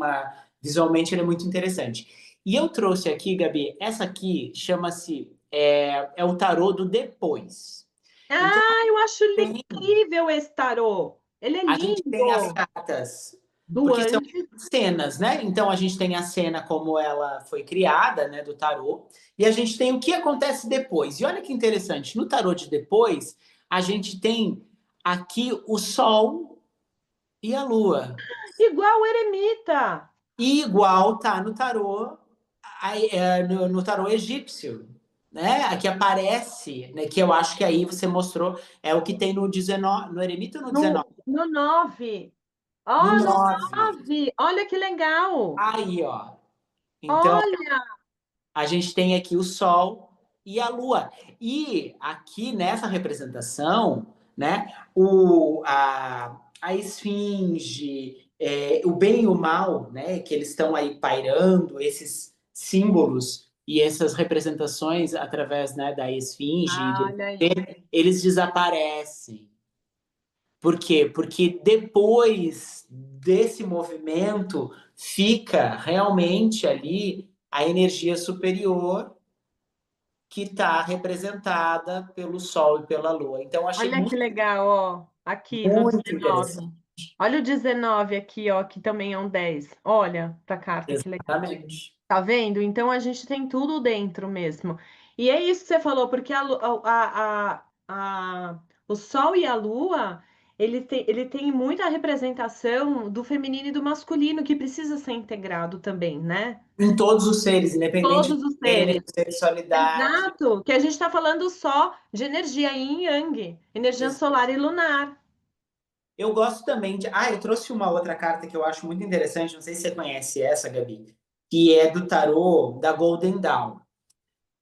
visualmente ele é muito interessante. E eu trouxe aqui, Gabi, essa aqui chama-se, é o tarô do depois. Então, Ah, eu acho tem, incrível esse tarô. Ele é a gente tem as lindo. cartas, Do porque são antes. cenas, né? Então, a gente tem a cena como ela foi criada, né, do tarô, e a gente tem o que acontece depois. E olha que interessante, no tarô de depois, a gente tem aqui o sol e a lua. Igual o eremita. E igual tá no tarô, no tarô egípcio, né? Aqui aparece, né? Que eu acho que aí você mostrou, é o que tem no 19, no Eremita ou no 19? No 9. No Oh, no 9. 9. Olha que legal. Aí, ó. Então, Olha. a gente tem aqui o Sol e a Lua. E aqui nessa representação, né? A esfinge, o bem e o mal, né? Que eles estão aí pairando, esses símbolos e essas representações através, né, da esfinge, Olha aí. eles desaparecem. Por quê? Porque depois desse movimento fica realmente ali a energia superior que está representada pelo Sol e pela Lua. Então, achei Olha que legal, ó. Aqui no muito interessante. 19. Olha o 19 aqui, ó, que também é um 10. Olha pra carta, que legal. Exatamente. Tá vendo? Então a gente tem tudo dentro mesmo. E é isso que você falou, porque o Sol e a Lua, ele tem muita representação do feminino e do masculino que precisa ser integrado também, né? Em todos os seres, independente Todos de os seres. gênero, sexualidade. Exato, que a gente está falando só de energia yin e yang, energia solar e lunar. Eu gosto também de. Ah, eu trouxe uma outra carta que eu acho muito interessante, não sei se você conhece essa, Gabi, que é do tarô da Golden Dawn,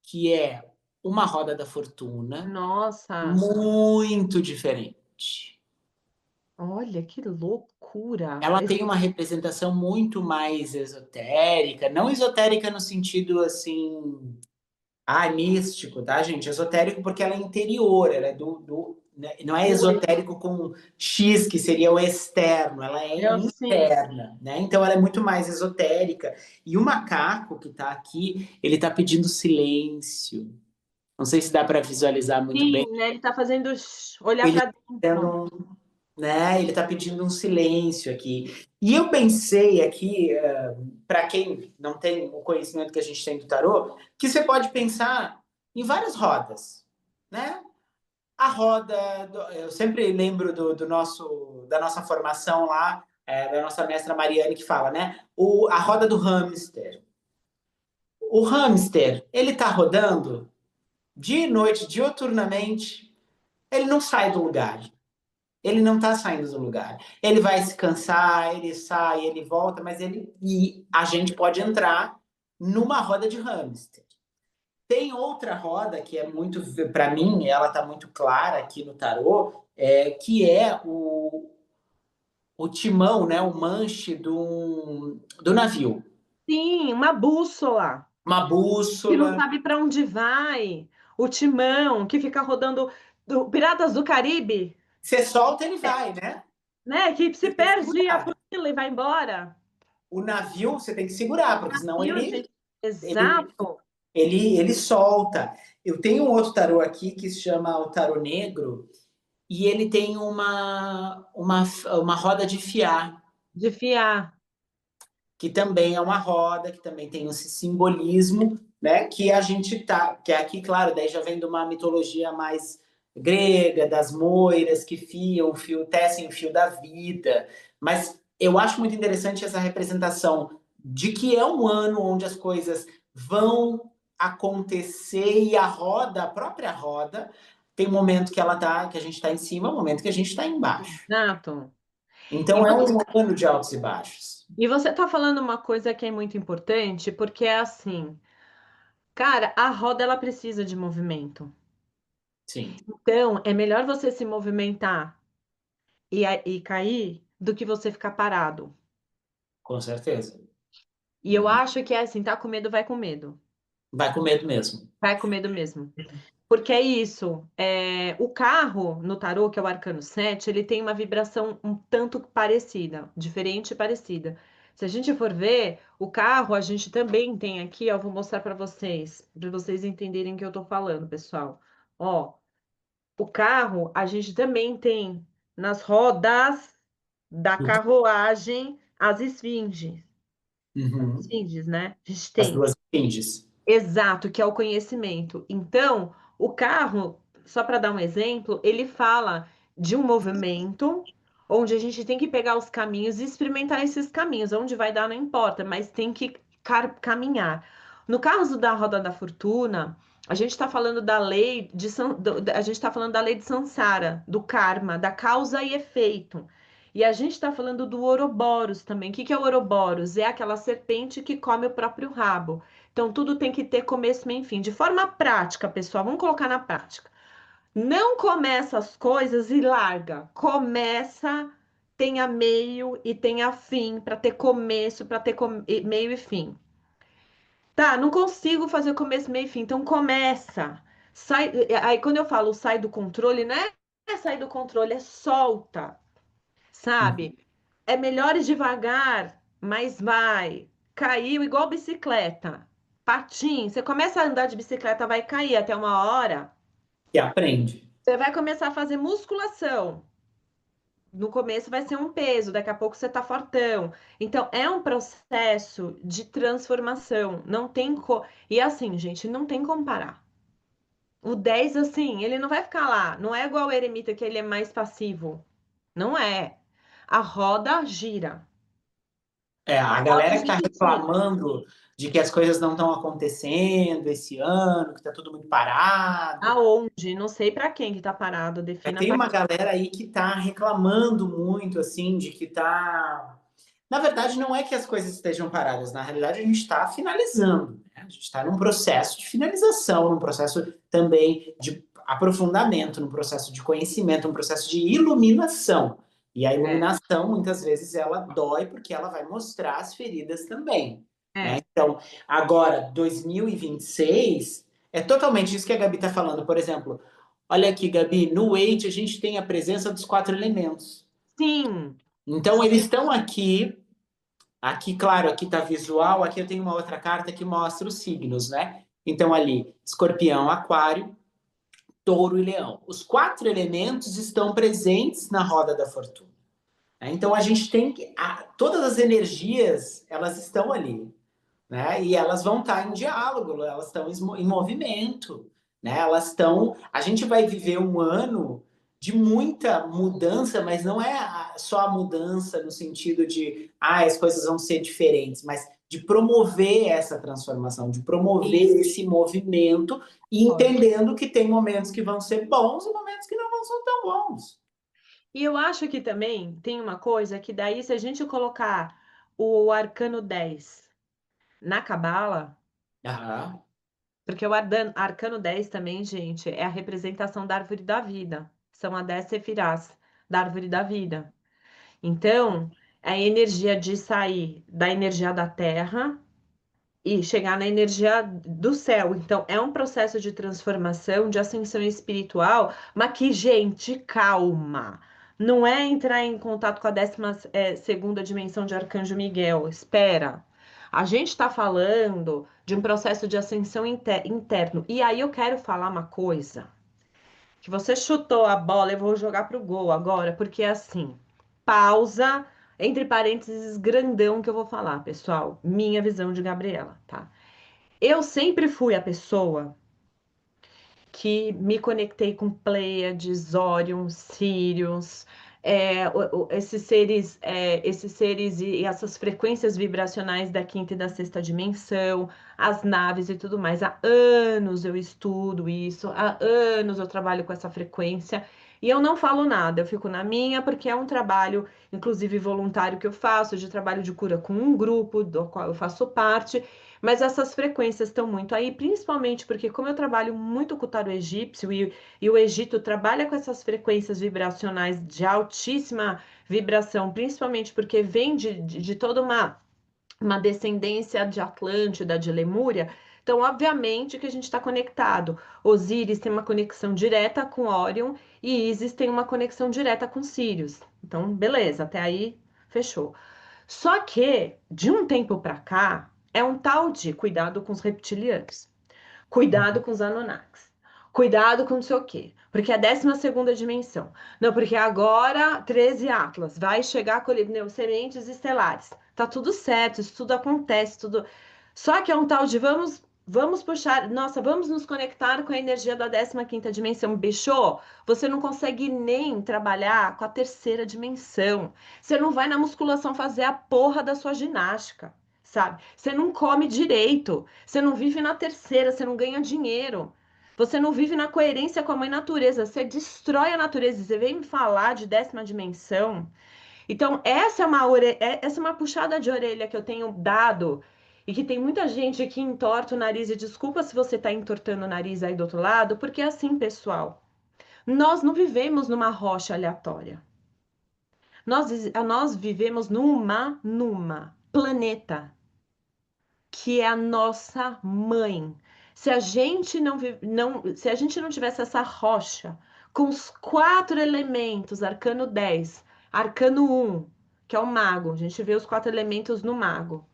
que é uma roda da fortuna Nossa, muito diferente. olha que loucura. Ela tem uma representação muito mais esotérica, não esotérica no sentido assim, místico, tá, gente? Esotérico porque ela é interior, ela é né? Não é esotérico com X, que seria o externo, ela é Eu sim. interna, né? Então ela é muito mais esotérica. E o macaco que tá aqui, ele tá pedindo silêncio. Não sei se dá para visualizar muito bem. Sim, né? Ele tá fazendo olhar Ele para tá dentro. né? Ele está pedindo um silêncio aqui. E eu pensei aqui, para quem não tem o conhecimento que a gente tem do tarô, que você pode pensar em várias rodas, né? A roda, eu sempre lembro da nossa formação lá, da nossa mestra Mariane que fala, né? A roda do hamster. O hamster, ele está rodando dia e noite, dioturnamente, ele não sai do lugar. Ele não está saindo do lugar. Ele vai se cansar, ele sai, ele volta, mas e a gente pode entrar numa roda de hamster. Tem outra roda que é muito, para mim, ela está muito clara aqui no tarô, que é o timão, né, o manche do navio. Sim, uma bússola. Uma Que não bússola. sabe para onde vai. O Timão, que fica rodando Piratas do Caribe, Você solta, ele vai, né? né? Que se Você tem que perde a segurar. frila e vai embora. O navio você tem que segurar, porque senão Viu, gente? ele, Exato. ele solta. Eu tenho um outro tarô aqui que se chama o tarô negro e ele tem uma roda de fiar, De fiar. que também é uma roda, que também tem esse simbolismo, né? Que a gente tá, que aqui, claro, daí já vem de uma mitologia mais grega, das moiras que fiam o fio, tecem o fio da vida. Mas eu acho muito interessante essa representação de que é um ano onde as coisas vão acontecer e a roda, a própria roda, tem um momento que ela tá, que a gente está em cima, um momento que a gente está embaixo. Exato. E Então é você, um ano de altos e baixos. e você tá falando uma coisa que é muito importante, porque é assim, cara, a roda ela precisa de movimento. Sim, Então, é melhor você se movimentar e cair do que você ficar parado. com certeza. E eu acho que é assim, tá com medo, vai com medo. Vai com medo mesmo. Vai com medo mesmo. Porque é isso. O carro no tarô, que é o Arcano 7, ele tem uma vibração um tanto parecida, diferente e parecida. Se a gente for ver, o carro a gente também tem aqui, ó, vou mostrar para vocês entenderem o que eu tô falando, pessoal. Ó, o carro a gente também tem nas rodas da carruagem as esfinges. Uhum. Esfinges, né? A gente As tem. duas finges. Exato, que é o conhecimento. Então, o carro, só para dar um exemplo, ele fala de um movimento onde a gente tem que pegar os caminhos e experimentar esses caminhos. Onde vai dar não importa, mas tem que caminhar. No caso da Roda da Fortuna, a gente está falando da lei de a gente está falando da lei de Sansara, do karma, da causa e efeito. E a gente está falando do Ouroboros também. O que que é o Ouroboros? É aquela serpente que come o próprio rabo. Então, tudo tem que ter começo, meio e fim. De forma prática, pessoal, vamos colocar na prática. Não começa as coisas e larga. Começa, tenha meio e tenha fim, para ter começo, para ter meio e fim. Tá, não consigo fazer começo, meio e fim, então começa. Sai, aí quando eu falo sai do controle, não é sair do controle, é solta, Uhum. sabe? É melhor ir devagar, mas vai. Caiu igual bicicleta. Patins. Você começa a andar de bicicleta, vai cair até uma hora. E aprende. Você vai começar a fazer musculação. No começo vai ser um peso, daqui a pouco você tá fortão. Então, é um processo de transformação. Não tem E assim, gente, não tem como parar. O 10 assim, ele não vai ficar lá. Não é igual o eremita, que ele é mais passivo. Não é. A roda gira. A A roda galera que está gira sim. reclamando de que as coisas não estão acontecendo esse ano, que está tudo muito parado. Aonde? Não sei para quem que tá parado, defina Tem para uma quem. galera aí que está reclamando muito, assim, de que está. Na verdade, não é que as coisas estejam paradas, na realidade, a gente está finalizando. Né? A gente está num processo de finalização, num processo também de aprofundamento, num processo de conhecimento, num processo de iluminação. E a É, iluminação, muitas vezes, ela dói porque ela vai mostrar as feridas também. Né? é. Então, agora, 2026, é totalmente isso que a Gabi está falando. Por exemplo, olha aqui, Gabi, no Weight a gente tem a presença dos quatro elementos. Sim, Então, eles estão aqui. Aqui, claro, aqui está visual. Aqui eu tenho uma outra carta que mostra os signos, né? Então, ali, escorpião, aquário. Touro e Leão. Os 4 elementos estão presentes na roda da fortuna. Então a gente tem que. Todas as energias, elas estão ali. Né? E elas vão estar em diálogo, elas estão em movimento. Né? Elas estão. A gente vai viver um ano de muita mudança, mas não é só a mudança no sentido de as coisas vão ser diferentes, mas de promover essa transformação, de promover Isso, esse movimento e concordo. entendendo que tem momentos que vão ser bons e momentos que não vão ser tão bons. E eu acho que também tem uma coisa que daí, se a gente colocar o arcano 10 na cabala, Aham. porque o arcano 10 também, gente, é a representação da árvore da vida. São as 10 sefirás da árvore da vida. Então, é a energia de sair da energia da terra e chegar na energia do céu. Então, é um processo de transformação, de ascensão espiritual, mas que, gente, calma. Não é entrar em contato com a 12ª dimensão de Arcanjo Miguel. Espera. A gente está falando de um processo de ascensão interno. E aí eu quero falar uma coisa. Que você chutou a bola, eu vou jogar pro gol agora, porque é assim, pausa, entre parênteses, grandão que eu vou falar, pessoal. Minha visão de Gabriela, tá? Eu sempre fui a pessoa que me conectei com Pleiades, Órion, Sirius, esses seres e essas frequências vibracionais da quinta e da sexta dimensão, as naves e tudo mais. Há anos eu estudo isso, há anos eu trabalho com essa frequência. E eu não falo nada, eu fico na minha, porque é um trabalho, inclusive voluntário, que eu faço, de trabalho de cura com um grupo, do qual eu faço parte. Mas essas frequências estão muito aí, principalmente porque, como eu trabalho muito com o tarô egípcio e o Egito trabalha com essas frequências vibracionais de altíssima vibração, principalmente porque vem de toda uma descendência de Atlântida, de Lemúria. Então, obviamente que a gente está conectado. Osíris tem uma conexão direta com Órion e Ísis tem uma conexão direta com Sírius. Então, beleza, até aí fechou. Só que, de um tempo para cá, é um tal de cuidado com os reptilianos, cuidado com os Anunnakis, cuidado com não sei o quê, porque é a 12ª dimensão. Não, porque agora 13 Atlas vai chegar com sementes estelares. Tá tudo certo, isso tudo acontece, tudo. Só que é um tal de vamos puxar, nossa, vamos nos conectar com a energia da 15ª dimensão. Bicho, você não consegue nem trabalhar com a terceira dimensão. Você não vai na musculação fazer a porra da sua ginástica, sabe? Você não come direito, você não vive na terceira, você não ganha dinheiro. Você não vive na coerência com a mãe natureza, você destrói a natureza. Você vem me falar de 10ª dimensão. Então, essa é uma puxada de orelha que eu tenho dado e que tem muita gente que entorta o nariz. E desculpa se você está entortando o nariz aí do outro lado, porque é assim, pessoal. Nós não vivemos numa rocha aleatória. Nós vivemos numa planeta que é a nossa mãe. Se a gente se a gente não tivesse essa rocha com os 4 elementos, arcano 10, arcano 1, que é o mago, a gente vê os 4 elementos no mago,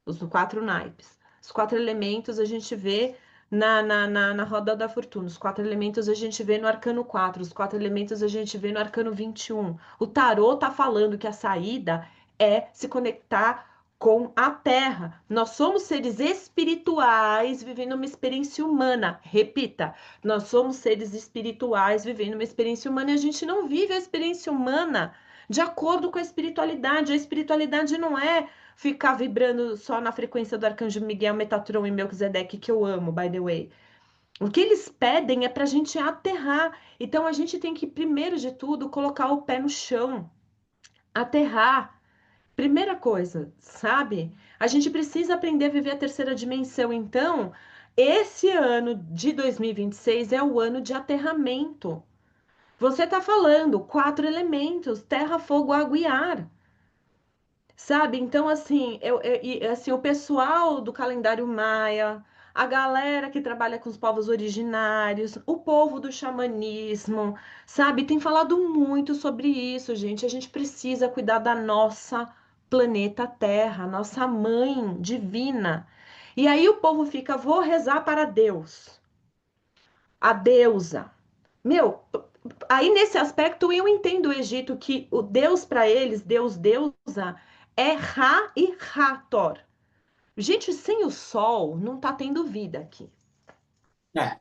os 4 naipes. Os 4 elementos a gente vê na roda da fortuna, os 4 elementos a gente vê no arcano 4, os 4 elementos a gente vê no arcano 21. O tarô tá falando que a saída é se conectar com a Terra. Nós somos seres espirituais vivendo uma experiência humana. Repita, nós somos seres espirituais vivendo uma experiência humana e a gente não vive a experiência humana de acordo com a espiritualidade. A espiritualidade não é ficar vibrando só na frequência do Arcanjo Miguel, Metatron e Melquisedeque, que eu amo, by the way. O que eles pedem é para a gente aterrar. Então a gente tem que, primeiro de tudo, colocar o pé no chão, aterrar. Primeira coisa, sabe? A gente precisa aprender a viver a terceira dimensão. Então, esse ano de 2026 é o ano de aterramento. Você está falando 4 elementos: terra, fogo, água e ar. Sabe? Então, assim, assim, o pessoal do calendário maia, a galera que trabalha com os povos originários, o povo do xamanismo, sabe? Tem falado muito sobre isso, gente. A gente precisa cuidar da nossa planeta Terra, nossa mãe divina. E aí o povo fica, vou rezar para Deus, a deusa. Meu, aí nesse aspecto eu entendo o Egito que o Deus para eles, Deus, deusa, é Ra e Hathor. Gente, sem o sol não tá tendo vida aqui. É.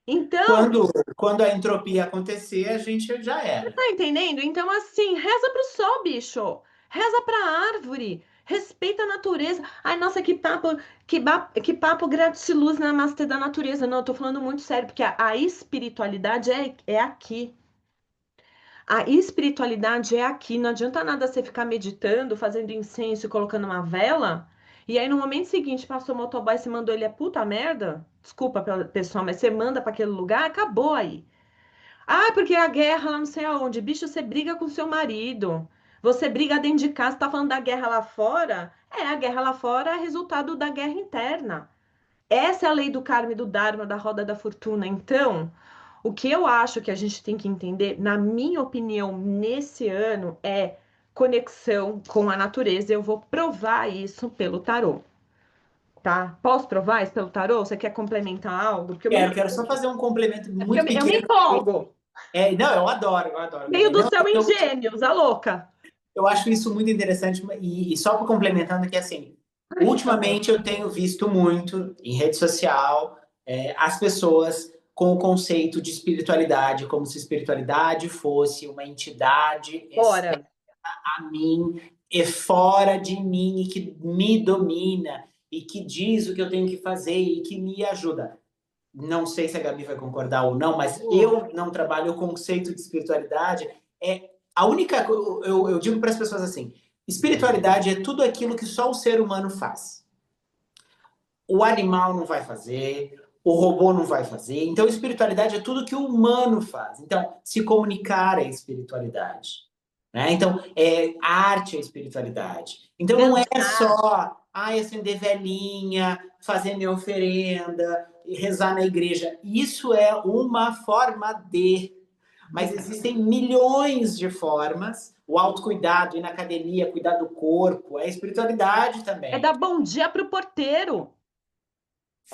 Então, Quando a entropia acontecer, a gente já era. tá entendendo? Então, assim, reza pro sol, bicho. Reza pra árvore. Respeita a natureza. Ai, nossa, que papo gratiluz na namastê da natureza. Não, eu tô falando muito sério, porque a espiritualidade é aqui. A espiritualidade é aqui. Não adianta nada você ficar meditando, fazendo incenso e colocando uma vela. E aí, no momento seguinte, passou o motoboy e você mandou ele a puta merda. Desculpa, pessoal, mas você manda para aquele lugar, acabou aí. Ah, porque a guerra lá não sei aonde. Bicho, você briga com seu marido. Você briga dentro de casa, tá falando da guerra lá fora? É, a guerra lá fora é resultado da guerra interna. Essa é a lei do karma e do dharma, da roda da fortuna. Então, o que eu acho que a gente tem que entender, na minha opinião, nesse ano, é conexão com a natureza. Eu vou provar isso pelo tarô, tá? Posso provar isso pelo tarô? Você quer complementar algo? Porque eu me Quero empolgo. só fazer um complemento É porque muito eu me pequeno. empolgo. Não, eu adoro, eu adoro. Meio do Não, céu em gêmeos, a louca. eu acho isso muito interessante. E só para complementando que, assim, Ai, tá bom. ultimamente eu tenho visto muito em rede social as pessoas com o conceito de espiritualidade, como se espiritualidade fosse uma entidade Bora. a mim, é fora de mim e que me domina e que diz o que eu tenho que fazer e que me ajuda. Não sei se a Gabi vai concordar ou não, mas Vou. eu não trabalho o conceito de espiritualidade. É a única. Eu digo para as pessoas assim: espiritualidade é tudo aquilo que só o ser humano faz. O animal não vai fazer, o robô não vai fazer. Então, espiritualidade é tudo que o humano faz. Então, se comunicar é espiritualidade. Né? Então, a arte é espiritualidade. Então, não é Dançar. só acender velhinha, fazer minha oferenda, rezar na igreja. Isso é uma forma de. Mas existem milhões de formas. O autocuidado, ir na academia, cuidar do corpo, é espiritualidade É também. dar bom dia pro porteiro.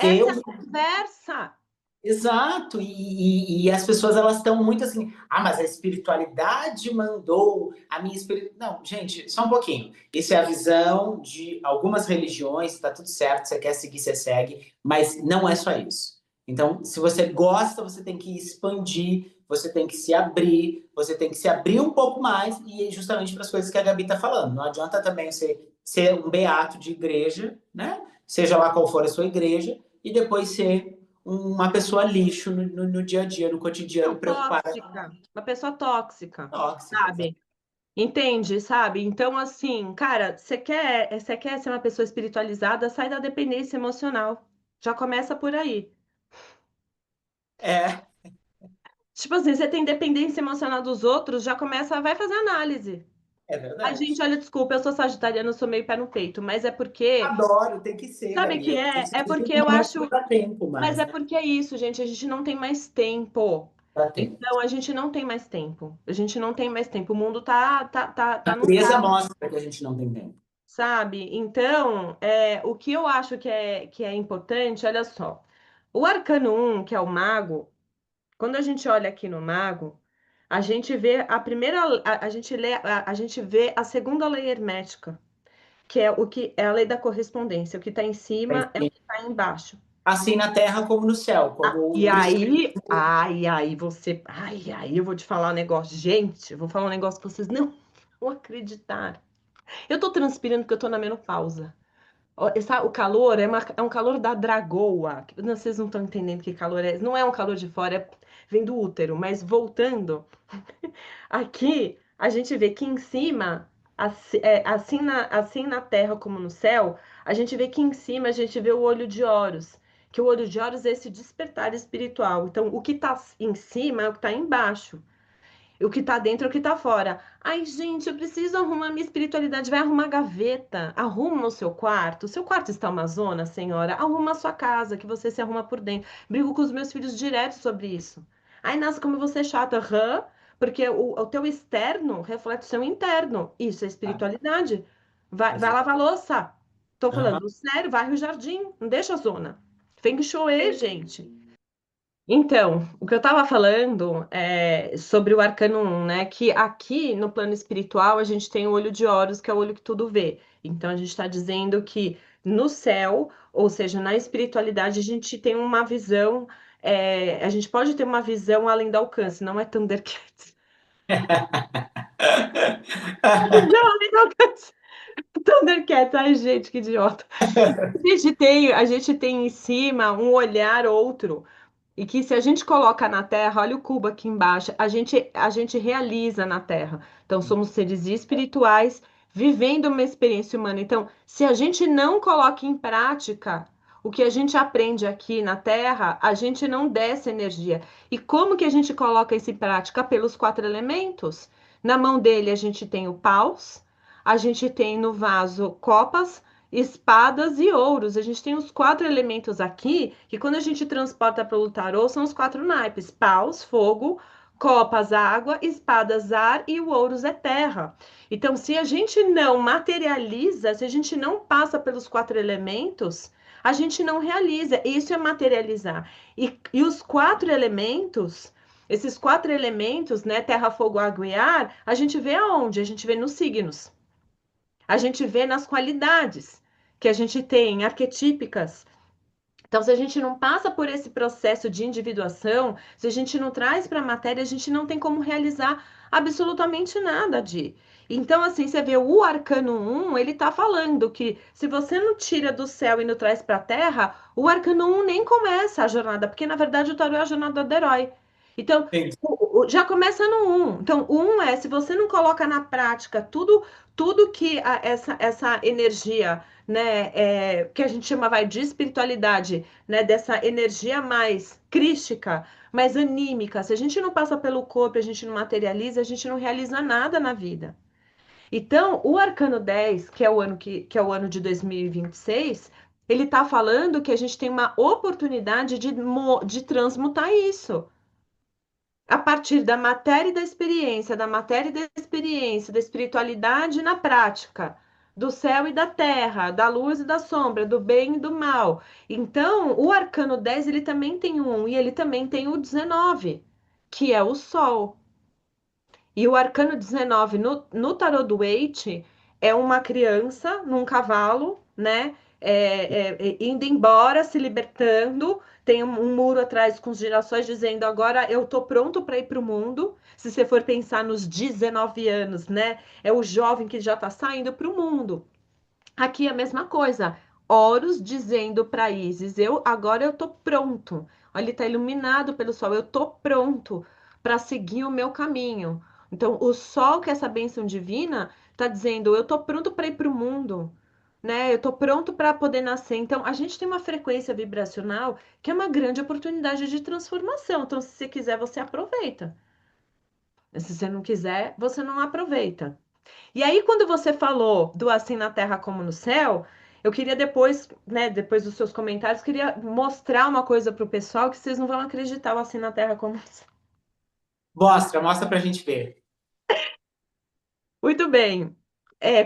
Ver Essa é os a conversa. Exato, e as pessoas elas estão muito assim, mas a espiritualidade mandou a minha espiritualidade. Não, gente, só um pouquinho. Isso é a visão de algumas religiões, tá tudo certo, você quer seguir, você segue, mas não é só isso. Então, se você gosta, você tem que expandir, você tem que se abrir, você tem que se abrir um pouco mais, e é justamente para as coisas que a Gabi tá falando. Não adianta também você ser um beato de igreja, né? Seja lá qual for a sua igreja, e depois ser uma pessoa lixo no dia a dia, no cotidiano, Não, preocupada tóxica. Uma pessoa tóxica, com tóxica. sabe? Entende, sabe? Então, assim, cara, você quer ser uma pessoa espiritualizada, sai da dependência emocional. Já começa por aí. É, Tipo assim, você tem dependência emocional dos outros, já começa, vai fazer análise. é Ai, verdade. gente, olha, desculpa, eu sou sagitariana, eu sou meio pé no peito, mas é porque, Adoro, tem que ser, sabe o Gabi. que é? É Tem porque um eu momento que acho, dá tempo mas mais, é né? porque é isso, gente, a gente não tem mais tempo. Dá tempo. Então, a gente não tem mais tempo. A gente não tem mais tempo. O mundo A tá num natureza caos, mostra que a gente não tem tempo. sabe? Então, o que eu acho que é importante, olha só. O arcano um, que é o mago, quando a gente olha aqui no mago, a gente vê a primeira, a gente lê, a gente vê a segunda lei hermética, que é o que é a lei da correspondência. O que está em cima é o que está embaixo. Assim na terra como no céu, como E o cristianismo. aí, eu vou te falar um negócio. Gente, eu vou falar um negócio que vocês não vão acreditar. Eu tô transpirando porque eu tô na menopausa. Ó, o calor é um calor da dragoa. Vocês não estão entendendo que calor é. Não é um calor de fora, vem do útero. Mas voltando, aqui a gente vê que em cima, assim na terra como no céu, a gente vê que em cima a gente vê o olho de Horus. Que o olho de Horus é esse despertar espiritual. Então, o que está em cima é o que está embaixo. E o que tá dentro é o que tá fora. Ai, gente, eu preciso arrumar minha espiritualidade. Vai arrumar a gaveta. Arruma o seu quarto. O seu quarto está uma zona, senhora. Arruma a sua casa, que você se arruma por dentro. Brigo com os meus filhos direto sobre isso. Ai, nossa, como você é chata. Aham, porque o teu externo reflete o seu interno. Isso é Ah, espiritualidade. Vai exato. lavar louça. Tô Aham. falando sério, varre o jardim. Não deixa a zona. Feng Shui, gente. Então, o que eu estava falando é sobre o Arcano 1, né? Que aqui no plano espiritual a gente tem o olho de Horus, que é o olho que tudo vê. Então a gente está dizendo que no céu, ou seja, na espiritualidade, a gente tem uma visão, a gente pode ter uma visão além do alcance, não é Thundercats. Visão além do alcance. Thundercats, ai gente, que idiota. A gente tem em cima um olhar outro. E que se a gente coloca na Terra, olha o cubo aqui embaixo, a gente realiza na Terra. Então, somos seres espirituais vivendo uma experiência humana. Então, se a gente não coloca em prática o que a gente aprende aqui na Terra, a gente não desce energia. E como que a gente coloca isso em prática? Pelos quatro elementos. Na mão dele, a gente tem o paus, a gente tem no vaso copas, espadas e ouros. A gente tem os quatro elementos aqui, que quando a gente transporta para o tarô, são os quatro naipes: paus, fogo, copas, água, espadas, ar e o ouros é terra. Então, se a gente não materializa, se a gente não passa pelos quatro elementos, a gente não realiza. Isso é materializar. E os quatro elementos. Esses quatro elementos, né, terra, fogo, água e ar, a gente vê aonde? A gente vê nos signos. A gente vê nas qualidades que a gente tem, arquetípicas. Então, se a gente não passa por esse processo de individuação, se a gente não traz para a matéria, a gente não tem como realizar absolutamente nada de. Então, assim, você vê o Arcano 1, ele está falando que se você não tira do céu e não traz para a terra, o Arcano 1 nem começa a jornada, porque na verdade o tarô é a jornada do herói. Então, já começa no 1. Então, o 1 é se você não coloca na prática tudo que essa energia, né, que a gente chama de espiritualidade, né, dessa energia mais crística, mais anímica. Se a gente não passa pelo corpo, a gente não materializa, a gente não realiza nada na vida. Então, o Arcano 10, que é o ano que é o ano de 2026, ele está falando que a gente tem uma oportunidade de transmutar isso a partir da matéria e da experiência, da espiritualidade na prática, do céu e da terra, da luz e da sombra, do bem e do mal. Então, o arcano 10 ele também tem um, e ele também tem o 19, que é o sol. E o arcano 19 no tarô do Waite é uma criança num cavalo, né? Indo embora, se libertando. Tem um muro atrás com os girassóis dizendo: agora eu tô pronto para ir para o mundo. Se você for pensar nos 19 anos, né? É o jovem que já está saindo para o mundo. Aqui é a mesma coisa. Horus dizendo para Ísis: agora eu tô pronto. Olha, ele está iluminado pelo sol. Eu tô pronto para seguir o meu caminho. Então, o sol, que é essa bênção divina, está dizendo: eu tô pronto para ir para o mundo, né? Eu tô pronto para poder nascer. Então, a gente tem uma frequência vibracional que é uma grande oportunidade de transformação. Então, se você quiser, você aproveita. Se você não quiser, você não aproveita. E aí, quando você falou do assim na terra como no céu, eu queria depois, né, depois dos seus comentários, queria mostrar uma coisa para o pessoal que vocês não vão acreditar o assim na terra como no céu. Mostra pra gente ver. Muito bem.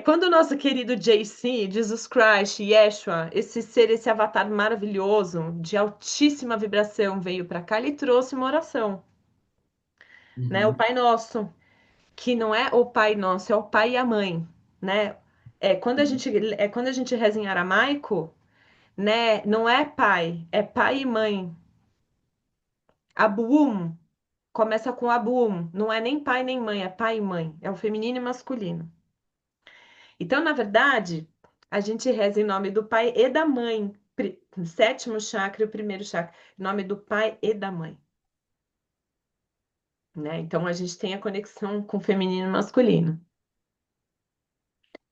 Quando o nosso querido JC, Jesus Christ, Yeshua, esse ser, esse avatar maravilhoso, de altíssima vibração, veio para cá, ele trouxe uma oração, né? O Uhum. Pai Nosso, que não é o Pai Nosso, é o Pai e a Mãe, né? Quando a gente reza em aramaico, né? Não é pai, é pai e mãe. Abuum começa com abuum, não é nem pai nem mãe, é pai e mãe, é o feminino e masculino. Então, na verdade, a gente reza em nome do pai e da mãe, sétimo chakra e o primeiro chakra, em nome do pai e da mãe, né? Então, a gente tem a conexão com o feminino e masculino,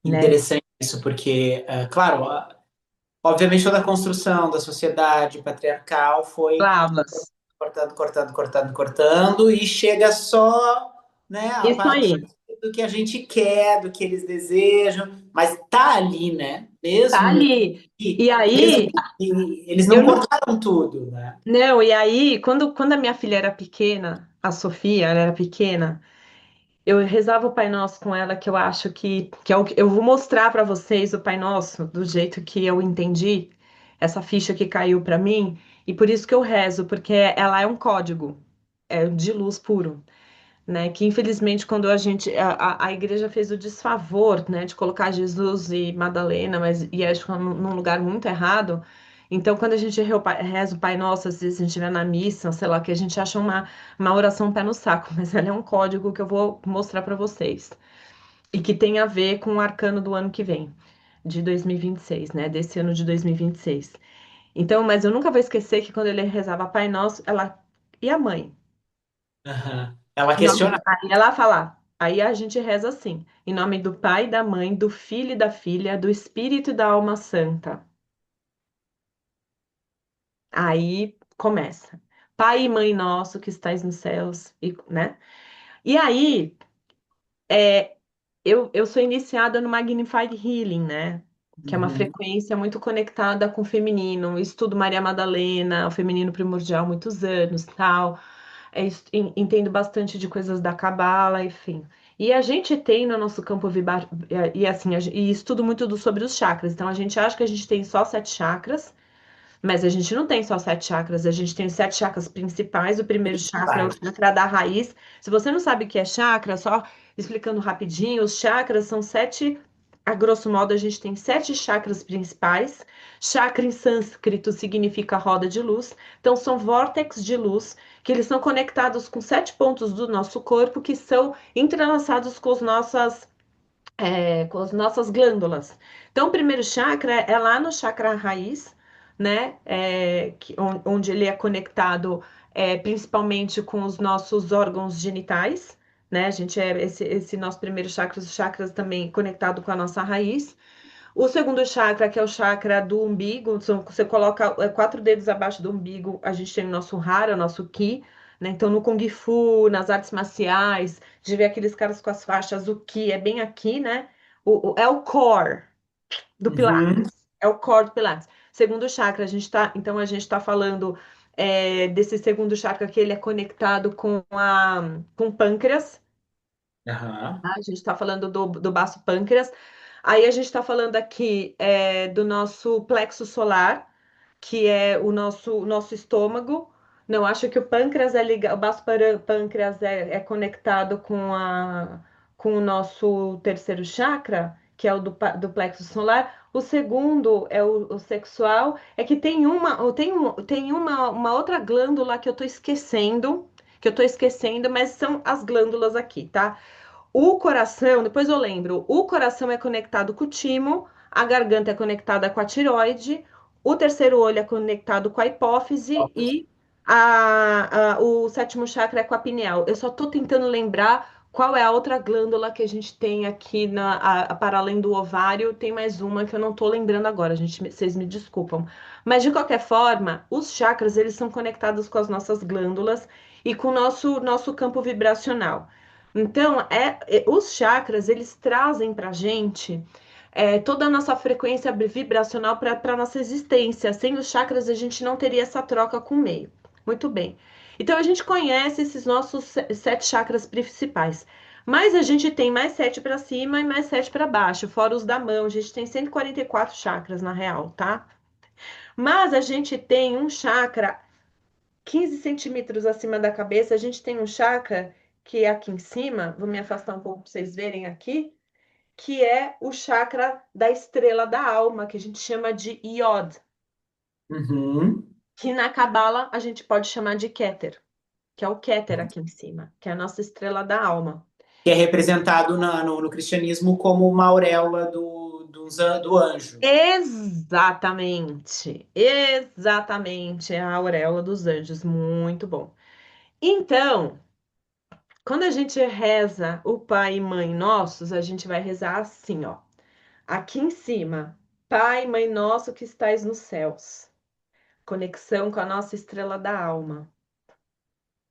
né? Interessante isso, porque, claro, obviamente toda a construção da sociedade patriarcal foi Palavras. cortando, cortando, cortando, cortando, e chega só, né, a Isso partir aí, do que a gente quer, do que eles desejam, mas tá ali, né? tá ali. E Mesmo aí, que eles eu não não. cortaram tudo, né? Não, e aí, quando a minha filha era pequena, a Sofia, ela era pequena, eu rezava o Pai Nosso com ela, que eu acho que é o que eu vou mostrar para vocês o Pai Nosso do jeito que eu entendi, essa ficha que caiu para mim. E por isso que eu rezo, porque ela é um código, é de luz puro, né? Que infelizmente quando a igreja fez o desfavor, né, de colocar Jesus e Madalena, mas e acho que num lugar muito errado. Então, quando a gente reza o Pai Nosso, às vezes a gente estiver na missa, sei lá, que a gente acha uma oração pé no saco, mas ela é um código que eu vou mostrar para vocês. E que tem a ver com o arcano do ano que vem, de 2026, né? Desse ano de 2026. Então, mas eu nunca vou esquecer que quando ele rezava Pai Nosso, ela e a mãe. Aham. Ela Em nome questiona. do... Aí ela fala, aí a gente reza assim, em nome do Pai, da Mãe, do Filho e da Filha, do Espírito e da Alma Santa. Aí começa. Pai e Mãe nosso que estais nos céus, e, né? E aí, é, eu sou iniciada no Magnified Healing, né? Que é uma Uhum. frequência muito conectada com o feminino. Eu estudo Maria Madalena, o feminino primordial, há muitos anos, tal. Entendo bastante de coisas da Cabala, enfim. E a gente tem no nosso campo e assim, e estudo muito sobre os chakras. Então a gente acha que a gente tem só 7 chakras, mas a gente não tem só 7 chakras, a gente tem os 7 chakras principais. O primeiro chakra é o Principais. chakra da raiz. Se você não sabe o que é chakra, só explicando rapidinho, os chakras são sete, a grosso modo, a gente tem 7 chakras principais. Chakra em sânscrito significa roda de luz. Então, são vórtex de luz, que eles são conectados com 7 pontos do nosso corpo, que são entrelaçados com as nossas glândulas. Então, o primeiro chakra é lá no chakra raiz, né? Onde ele é conectado principalmente com os nossos órgãos genitais, né? A gente esse nosso primeiro chakra, os chakras também conectado com a nossa raiz. O segundo chakra, que é o chakra do umbigo, você coloca 4 dedos abaixo do umbigo, a gente tem o nosso hara, o nosso ki, né? Então, no Kung Fu, nas artes marciais, de ver aqueles caras com as faixas, o ki é bem aqui, né? É o core do Uhum. Pilates. É o core do Pilates. Segundo chakra, então a gente está falando desse segundo chakra que ele é conectado com o pâncreas, Aham. tá? A gente está falando do baço pâncreas. Aí a gente está falando aqui do nosso plexo solar, que é o nosso estômago. Não, acho que o pâncreas é ligado, o baço pâncreas é conectado com o nosso terceiro chakra, que é o do plexo solar. O segundo é o sexual. É que tem uma outra glândula que eu tô esquecendo, mas são as glândulas aqui, tá? O coração, depois eu lembro, o coração é conectado com o timo, a garganta é conectada com a tireoide, o terceiro olho é conectado com a hipófise e o sétimo chakra é com a pineal. Eu só tô tentando lembrar qual é a outra glândula que a gente tem aqui para além do ovário. Tem mais uma que eu não tô lembrando agora, gente, vocês me desculpam. Mas de qualquer forma, os chakras eles são conectados com as nossas glândulas e com o nosso campo vibracional. Então, os chakras, eles trazem para a gente toda a nossa frequência vibracional para a nossa existência. Sem os chakras, a gente não teria essa troca com o meio. Muito bem. Então, a gente conhece esses nossos 7 chakras principais. Mas a gente tem mais 7 para cima e mais 7 para baixo, fora os da mão. A gente tem 144 chakras na real, tá? Mas a gente tem um chakra 15 centímetros acima da cabeça, a gente tem um chakra que é aqui em cima, vou me afastar um pouco para vocês verem aqui, que é o chakra da estrela da alma, que a gente chama de Iod, Uhum. que na Cabala a gente pode chamar de Keter, que é o Keter aqui em cima, que é a nossa estrela da alma. Que é representado no cristianismo como uma auréola do anjo. Exatamente, exatamente, é a auréola dos anjos, muito bom. Então, quando a gente reza o Pai e Mãe Nossos, a gente vai rezar assim, ó. Aqui em cima, Pai, Mãe Nosso que estais nos céus. Conexão com a nossa estrela da alma.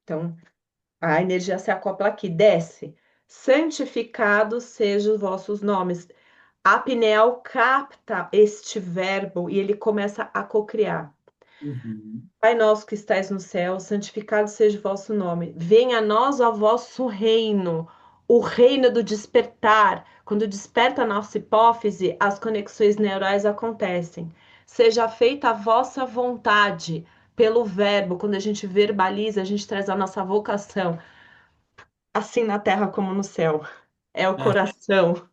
Então, a energia se acopla aqui, desce. Santificados sejam os vossos nomes. A pineal capta este verbo e ele começa a cocriar. Uhum. Pai nosso que estais no céu, santificado seja o vosso nome. Venha a nós o vosso reino, o reino do despertar. Quando desperta a nossa hipófise, as conexões neurais acontecem. Seja feita a vossa vontade, pelo verbo, quando a gente verbaliza, a gente traz a nossa vocação, assim na terra como no céu. É o É. coração.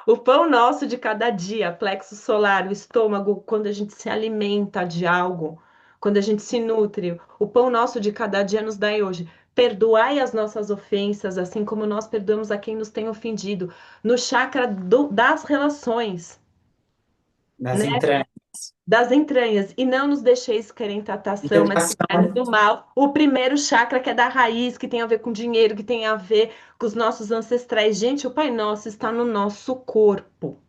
O pão nosso de cada dia, plexo solar, o estômago, quando a gente se alimenta de algo, quando a gente se nutre, o pão nosso de cada dia nos dai hoje. Perdoai as nossas ofensas, assim como nós perdoamos a quem nos tem ofendido. No chakra das relações, Nas né? entranhas. Das entranhas. E não nos deixeis cair em E tentação, mas livrai-nos tentação. do mal. O primeiro chakra, que é da raiz, que tem a ver com dinheiro, que tem a ver com os nossos ancestrais. Gente, o Pai Nosso está no nosso corpo.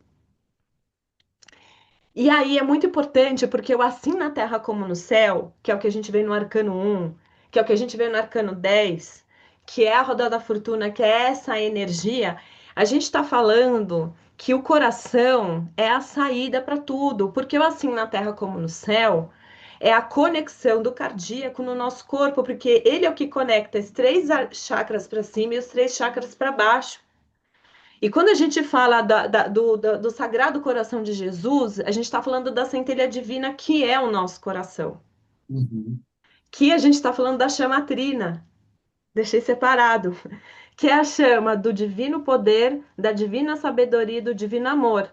E aí é muito importante porque o assim na terra como no céu, que é o que a gente vê no arcano 1, que é o que a gente vê no arcano 10, que é a rodada da fortuna, que é essa energia, a gente está falando que o coração é a saída para tudo, porque o assim na terra como no céu é a conexão do cardíaco no nosso corpo, porque ele é o que conecta os três chakras para cima e os três chakras para baixo. E quando a gente fala do Sagrado Coração de Jesus, a gente está falando da centelha divina que é o nosso coração. Uhum. Que a gente está falando da chama trina, deixei separado, que é a chama do divino poder, da divina sabedoria e do divino amor.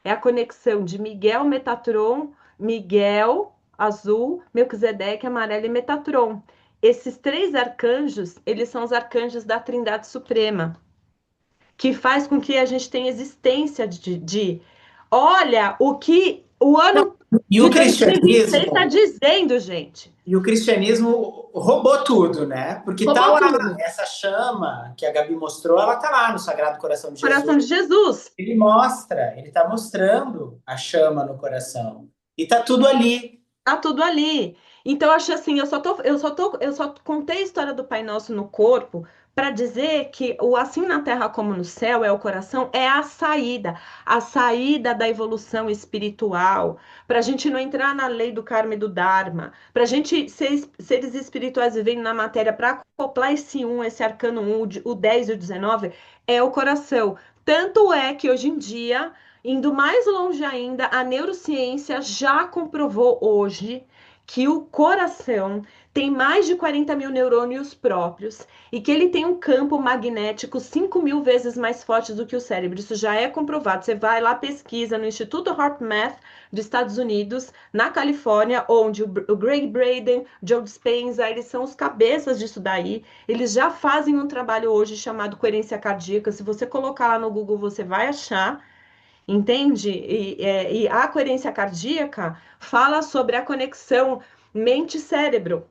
É a conexão de Miguel, Metatron, Miguel, azul, Melquisedeque, amarelo e Metatron. Esses três arcanjos, eles são os arcanjos da Trindade Suprema, que faz com que a gente tenha existência olha o que o Não, ano e de o 2026 está cristianismo, dizendo, gente. roubou tudo, né? Porque tá Roubou lá, tudo. essa chama que a Gabi mostrou, ela tá lá no Sagrado Coração de Jesus. Coração de Jesus. Ele tá mostrando a chama no coração. E tá tudo ali. Tá tudo ali. Então, eu acho assim, eu só contei a história do Pai Nosso no corpo para dizer que o assim na terra como no céu é o coração, é a saída da evolução espiritual, para a gente não entrar na lei do karma e do dharma, para a gente ser seres espirituais vivendo na matéria, para acoplar esse um, esse arcano um, o 10 e o 19, é o coração. Tanto é que hoje em dia indo mais longe ainda, a neurociência já comprovou hoje que o coração tem mais de 40 mil neurônios próprios e que ele tem um campo magnético 5 mil vezes mais forte do que o cérebro. Isso já é comprovado. Você vai lá, pesquisa no Instituto HeartMath dos Estados Unidos, na Califórnia, onde o Greg Braden, Joe Dispenza, eles são os cabeças disso daí. Eles já fazem um trabalho hoje chamado coerência cardíaca. Se você colocar lá no Google, você vai achar. Entende? E a coerência cardíaca fala sobre a conexão mente-cérebro.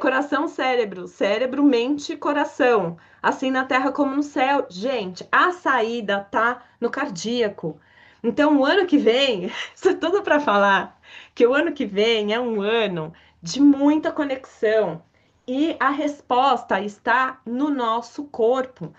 Coração-cérebro, cérebro-mente-coração. Assim na Terra como no céu. Gente, a saída tá no cardíaco. Então, o ano que vem, isso é tudo para falar que o ano que vem é um ano de muita conexão. E a resposta está no nosso corpo,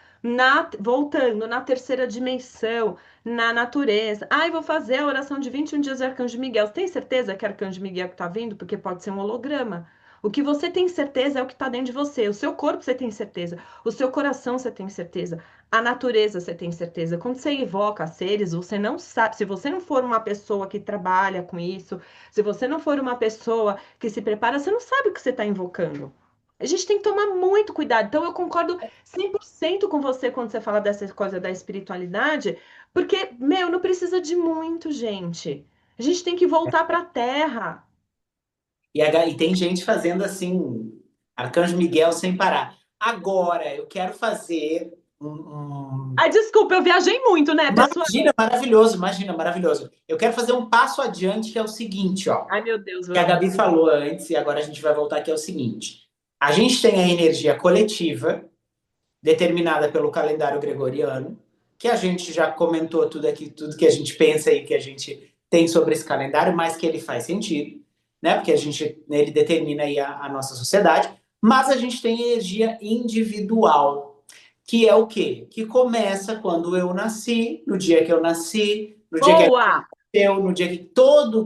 voltando na terceira dimensão, na natureza. Eu vou fazer a oração de 21 dias do Arcanjo Miguel. Você tem certeza que é Arcanjo Miguel que está vindo? Porque pode ser um holograma. O que você tem certeza é o que está dentro de você. O seu corpo você tem certeza. O seu coração você tem certeza. A natureza você tem certeza. Quando você evoca seres, você não sabe. Se você não for uma pessoa que trabalha com isso, se você não for uma pessoa que se prepara, você não sabe o que você está invocando. A gente tem que tomar muito cuidado. Então, eu concordo 100% com você quando você fala dessa coisa da espiritualidade, porque, meu, não precisa de muito, gente. A gente tem que voltar para a terra. E tem gente fazendo assim, Arcanjo Miguel sem parar. Agora, eu quero fazer Ai, desculpa, eu viajei muito, né, pessoal? Imagina, maravilhoso, imagina, maravilhoso. Eu quero fazer um passo adiante, que é o seguinte, ó. Ai, meu Deus, Que a vamos. Gabi falou antes, e agora a gente vai voltar, que é o seguinte. A gente tem a energia coletiva, determinada pelo calendário gregoriano, que a gente já comentou tudo aqui, tudo que a gente pensa e que a gente tem sobre esse calendário, mas que ele faz sentido, né? Porque ele determina aí a nossa sociedade. Mas a gente tem energia individual, que é o quê? Que começa quando eu nasci, no dia que eu nasci, no dia que a Boa! no dia que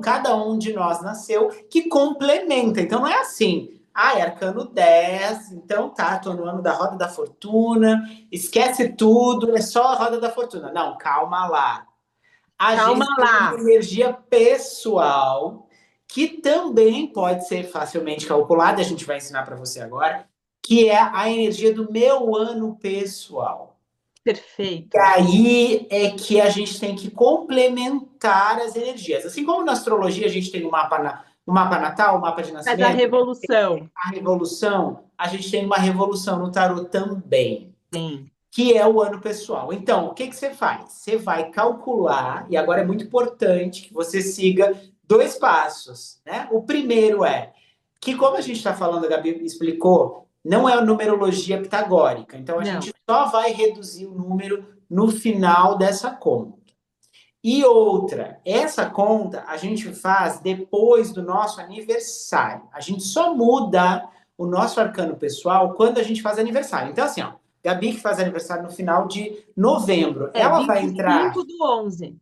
cada um de nós nasceu, que complementa. Então não é assim, é arcano 10, então tá, tô no ano da roda da fortuna, esquece tudo, é só a roda da fortuna. Não, calma lá. A Calma gente tem uma lá. energia pessoal que também pode ser facilmente calculada, a gente vai ensinar para você agora, que é a energia do meu ano pessoal. E Perfeito. aí é que a gente tem que complementar as energias. Assim como na astrologia a gente tem o mapa natal, o mapa de Faz a nascimento, revolução. a revolução, a gente tem uma revolução no tarot também, Sim. que é o ano pessoal. Então, o que, que você faz? Você vai calcular, e agora é muito importante que você siga dois passos. Né? O primeiro é que, como a gente está falando, a Gabi explicou, não é a numerologia pitagórica. Então, a Não. gente só vai reduzir o número no final dessa conta. E outra, essa conta a gente faz depois do nosso aniversário. A gente só muda o nosso arcano pessoal quando a gente faz aniversário. Então, assim, ó, Gabi que faz aniversário no final de novembro, É 25 do 11.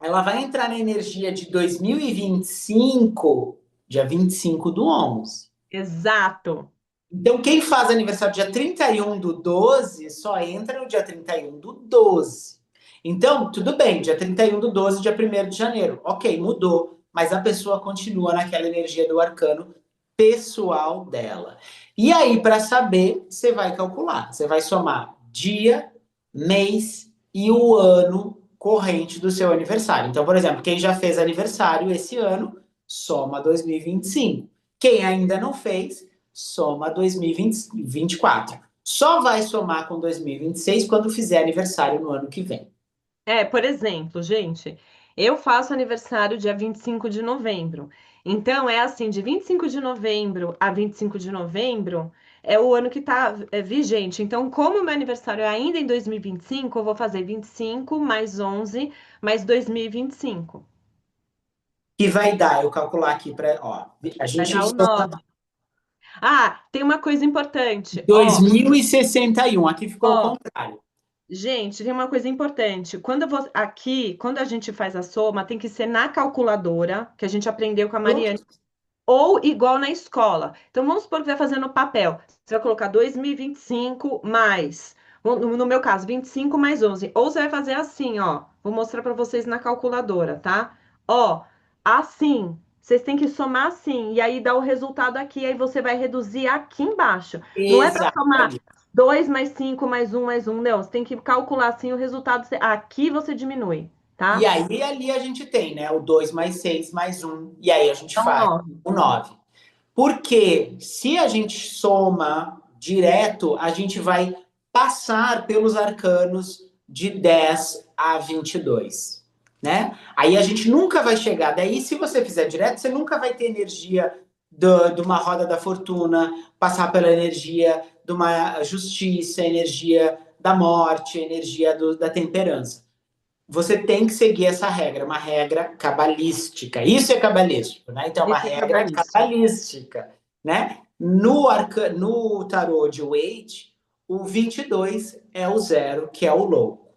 ela vai entrar na energia de 2025, dia 25 do 11. Exato. Então, quem faz aniversário dia 31 do 12 só entra no dia 31 do 12. Então, tudo bem, dia 31 do 12, dia 1º de janeiro. Ok, mudou, mas a pessoa continua naquela energia do arcano pessoal dela. E aí, para saber, você vai calcular. Você vai somar dia, mês e o ano corrente do seu aniversário. Então, por exemplo, quem já fez aniversário esse ano, soma 2025. Quem ainda não fez, soma 2024. Só vai somar com 2026 quando fizer aniversário no ano que vem. Por exemplo, gente, eu faço aniversário dia 25 de novembro. Então, é assim, de 25 de novembro a 25 de novembro é o ano que está vigente. Então, como o meu aniversário é ainda em 2025, eu vou fazer 25 mais 11 mais 2025. Que vai dar, eu calcular aqui para, ó, a Vai gente dar o 9. Ah, tem uma coisa importante. Ó, 2061, aqui ficou ao ó. contrário. Gente, tem uma coisa importante. Aqui, quando a gente faz a soma, tem que ser na calculadora, que a gente aprendeu com a Mariana, ou igual na escola. Então, vamos supor que vai fazer no papel. Você vai colocar 2025 mais, no meu caso, 25 mais 11. Ou você vai fazer assim, ó. Vou mostrar para vocês na calculadora, tá? Ó, assim. Vocês têm que somar assim, e aí dá o resultado aqui, aí você vai reduzir aqui embaixo. Não é para somar Exatamente. 2 mais 5 mais um, não. Você tem que calcular assim o resultado. Aqui você diminui, E tá? aí ali a gente tem, né, o 2 mais 6 mais um e aí a gente Então, faz 9. o 9. Porque se a gente soma direto, a gente vai passar pelos arcanos de 10 a 22, né? Aí a gente nunca vai chegar. Daí, se você fizer direto, você nunca vai ter energia de uma roda da fortuna, passar pela energia de uma justiça, energia da morte, energia da temperança. Você tem que seguir essa regra, uma regra cabalística. Isso é cabalístico, né? Então, é uma Esse é regra cabalístico. cabalística, né? No tarô de Waite, o 22 é o zero, que é o louco,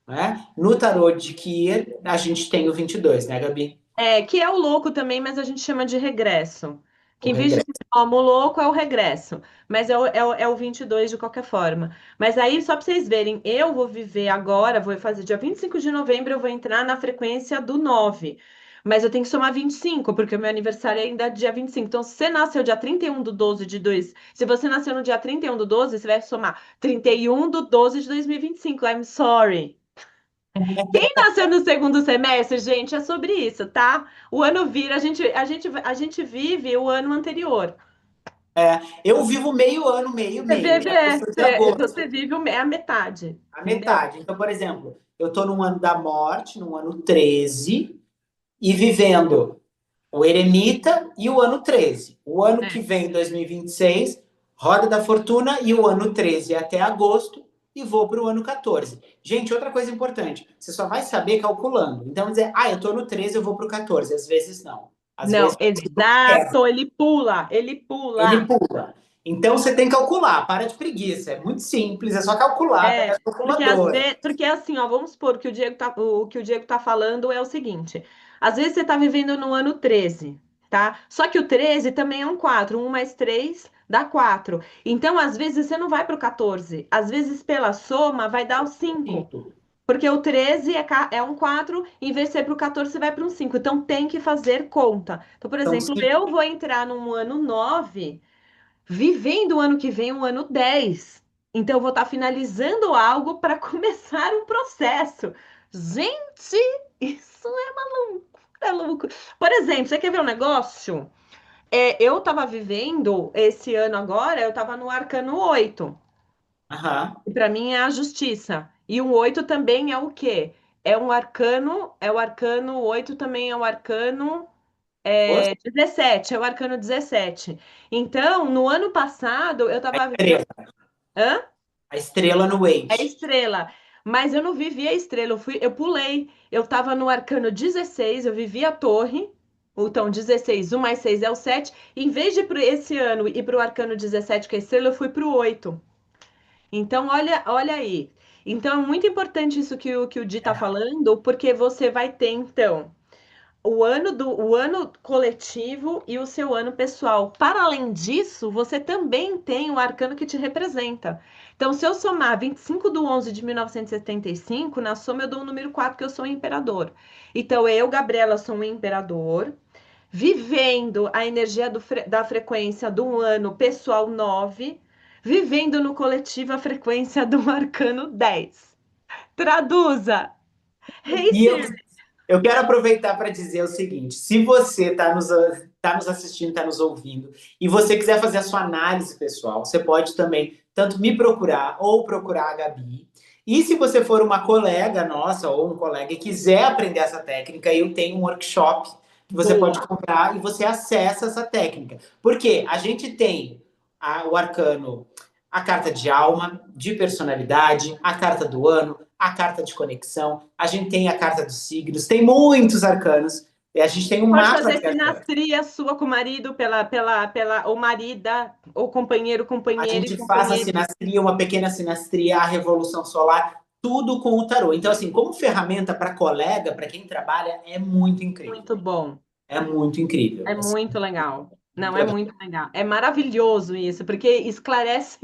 né? No tarô de Kier, a gente tem o 22, né, Gabi? Que é o louco também, mas a gente chama de regresso. O Que em vez de ser regresso. como o louco, é o regresso. Mas é o 22 de qualquer forma. Mas aí, só para vocês verem, eu vou viver agora, vou fazer dia 25 de novembro, eu vou entrar na frequência do 9. Mas eu tenho que somar 25, porque o meu aniversário é ainda dia 25. Então, se você nasceu dia 31 do 12 de 2, se você nasceu no dia 31 do 12, você vai somar 31 do 12 de 2025. I'm sorry. Quem nasceu no segundo semestre, gente, é sobre isso, tá? O ano vira, a gente vive o ano anterior. Eu vivo meio ano, meio, Você meio, vive, né? Eu sou de agosto, você vive a metade, a entendeu? metade. Então, por exemplo, eu estou num ano da morte, num ano 13, e vivendo o Eremita e o ano 13. O ano É. que vem, 2026, Roda da Fortuna e o ano 13 até agosto e vou para o ano 14. Gente, outra coisa importante, você só vai saber calculando. Então, dizer, eu tô no 13, eu vou para o 14. Às vezes não. Às Não, vezes exato, ele pula, ele ele pula. pula. Então, você tem que calcular, para de preguiça. É muito simples, é só calcular, pega a Porque às calculadora. vezes, porque assim, ó, vamos supor que o que o Diego tá falando é o seguinte: às vezes você tá vivendo no ano 13, tá? Só que o 13 também é um 4, um mais 3 dá 4. Então, às vezes você não vai pro 14, às vezes pela soma vai dar o 5. Porque o 13 é um 4, em vez de ser para o 14, você vai para um 5. Então tem que fazer conta. Então, por Então, exemplo, eu vou entrar num ano 9, vivendo o ano que vem um ano 10. Então, eu vou estar finalizando algo para começar um processo. Gente, isso é maluco, é louco. Por exemplo, você quer ver um negócio? Eu estava vivendo esse ano agora, eu estava no arcano 8. aham. E para mim é a justiça. E um 8 também é o quê? É o arcano 8 também é o arcano 17, é o arcano 17. Então, no ano passado, eu A estava vivendo. estrela. Hã? A estrela no É Wade. estrela. Mas eu não vivi a estrela, eu pulei. Eu estava no arcano 16, eu vivi a torre. Então, 16, 1 mais 6 é o 7. Em vez de ir para esse ano ir para o arcano 17, que é a estrela, eu fui para o 8. Então, olha aí. Então, é muito importante isso que o Di está É. falando, porque você vai ter, então, o ano coletivo e o seu ano pessoal. Para além disso, você também tem o arcano que te representa. Então, se eu somar 25/11 de 1975, na soma eu dou o número 4, que eu sou o imperador. Então, eu, Gabriela, sou um imperador, vivendo a energia da frequência do ano pessoal 9, vivendo no coletivo a frequência do arcano 10. Traduza! Rei E eu, Sir. eu quero aproveitar para dizer o seguinte: se você tá nos assistindo, está nos ouvindo, e você quiser fazer a sua análise pessoal, você pode também tanto me procurar ou procurar a Gabi. E se você for uma colega nossa ou um colega e quiser aprender essa técnica, eu tenho um workshop que você pode Boa. comprar e você acessa essa técnica. Porque a gente tem o arcano, a carta de alma, de personalidade, a carta do ano, a carta de conexão, a gente tem a carta dos signos, tem muitos arcanos, e a gente tem um Pode mapa fazer de arcanos. sinastria sua com o marido, ou marida, ou companheiro, A companheira e gente faz a companheira. sinastria, uma pequena sinastria, a revolução solar, tudo com o tarô. Então, assim, como ferramenta para colega, para quem trabalha, é muito incrível. Muito bom. É muito incrível. É Assim, muito legal. muito Não, é legal. muito legal. É maravilhoso isso, porque esclarece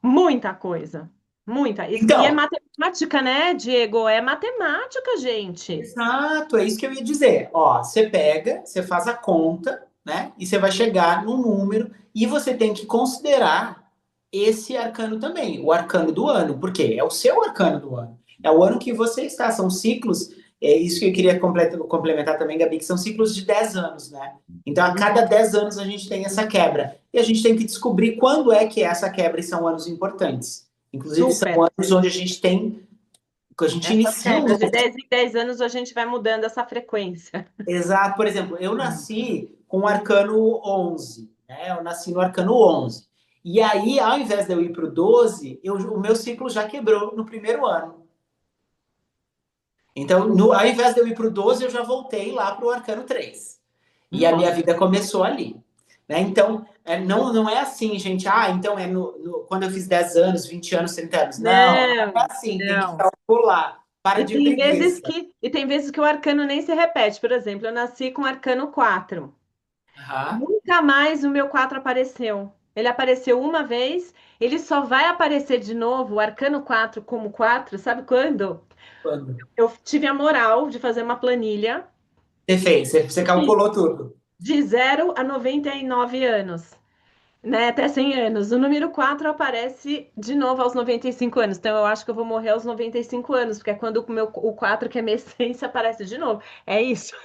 muita coisa. Muita. E é Então, matemática, né, Diego? É matemática, gente. exato, é isso que eu ia dizer. Ó, você pega, você faz a conta, né? E você vai chegar no número e você tem que considerar esse arcano também, o arcano do ano, porque é o seu arcano do ano. É o ano que você está, são ciclos, é isso que eu queria complementar também, Gabi, que são ciclos de 10 anos, né? Então, a cada 10 anos a gente tem essa quebra. E a gente tem que descobrir quando é que é essa quebra e são anos importantes. Inclusive, são Super. anos onde a gente tem, que a gente Essas inicia um quebras de novo. 10 em 10 anos a gente vai mudando essa frequência. Exato. Por exemplo, eu nasci com o arcano 11, né? Eu nasci no arcano 11. E aí, ao invés de eu ir para o 12, o meu ciclo já quebrou no primeiro ano. Então, ao invés de eu ir para o 12, eu já voltei lá para o arcano 3. E a minha Nossa, vida começou ali. Né? Então, não é assim, gente. Ah, então quando eu fiz 10 anos, 20 anos, 30 anos. Não é não, assim. Tem que não. calcular. Para E de tem vezes preguiça. que o arcano nem se repete. Por exemplo, eu nasci com o arcano 4. Aham. Nunca mais o meu 4 apareceu. Ele apareceu uma vez, ele só vai aparecer de novo, o arcano 4 como 4, sabe quando? Quando? Eu tive a moral de fazer uma planilha Você fez, você de, calculou tudo. de 0 a 99 anos, né? Até 100 anos. O número 4 aparece de novo aos 95 anos. Então eu acho que eu vou morrer aos 95 anos, porque é quando o 4, que é minha essência, aparece de novo. É isso.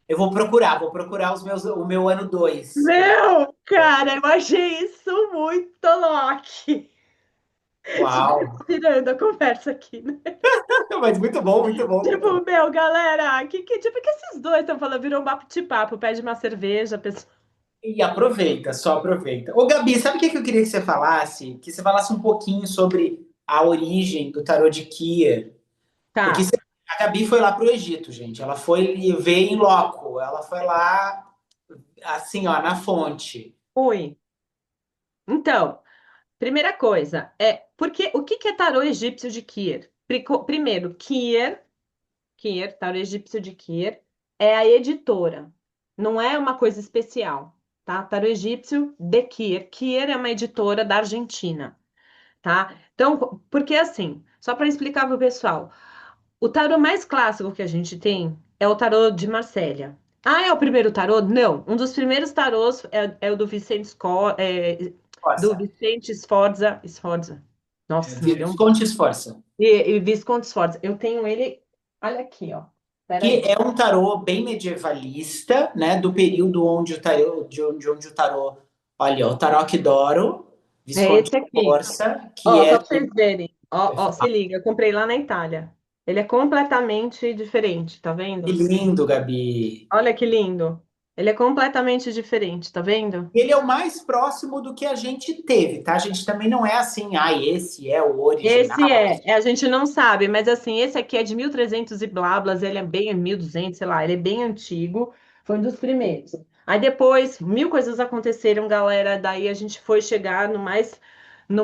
Eu vou procurar o meu ano 2. Meu, cara, eu achei isso muito Loki. Uau! Virando a conversa aqui, né? Mas muito bom, muito bom, muito bom. Tipo, meu, galera, tipo, que esses dois estão falando? Virou um bate-papo, pede uma cerveja, pessoal. E aproveita, só aproveita. Ô, Gabi, sabe o que eu queria que você falasse? Que você falasse um pouquinho sobre a origem do tarô de Kier. Porque Tá, a Gabi foi lá para o Egito, gente. Ela foi ver em loco. Ela foi lá, assim, ó, na fonte. fui. Então, primeira coisa, porque o que que é tarô egípcio de Kier? Primeiro, tarô egípcio de Kier, é a editora. Não é uma coisa especial, tá? Tarô egípcio de Kier. Kier é uma editora da Argentina, tá? Então, porque assim. Só para explicar para o pessoal. O tarô mais clássico que a gente tem é o tarô de Marsella. Ah, é o primeiro tarô? Não. Um dos primeiros tarôs é o do do Força. Vicente Sforza. Sforza. Nossa, me deu um. Visconti Sforza. E Visconde Sforza. Eu tenho ele. Olha aqui, ó. Que Peraí. é um tarô bem medievalista, né? Do período onde o tarô, onde o tarô, olha, o Tarocchi d'Oro, É Visconti esse aqui. Sforza, que Ó, é só para vocês verem. Ó, se liga, eu comprei lá na Itália. Ele é completamente diferente, tá que vendo? lindo, Gabi. Olha que lindo. Ele é completamente diferente, tá vendo? Ele é o mais próximo do que a gente teve, tá? A gente também não é assim, ah, esse é o Esse original. a gente não sabe, mas assim, esse aqui é de 1300 e blablas, ele é bem 1200, sei lá, ele é bem antigo, foi um dos primeiros. Aí depois, mil coisas aconteceram, galera, daí a gente foi chegar no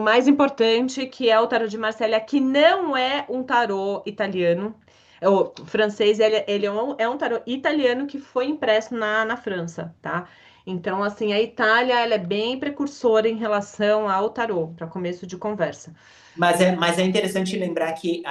mais importante, que é o tarô de Marselha, que não é um tarô italiano, é o francês, ele é um tarô italiano que foi impresso na França, tá? Então, assim, a Itália, ela é bem precursora em relação ao tarô, para começo de conversa. Mas é interessante lembrar que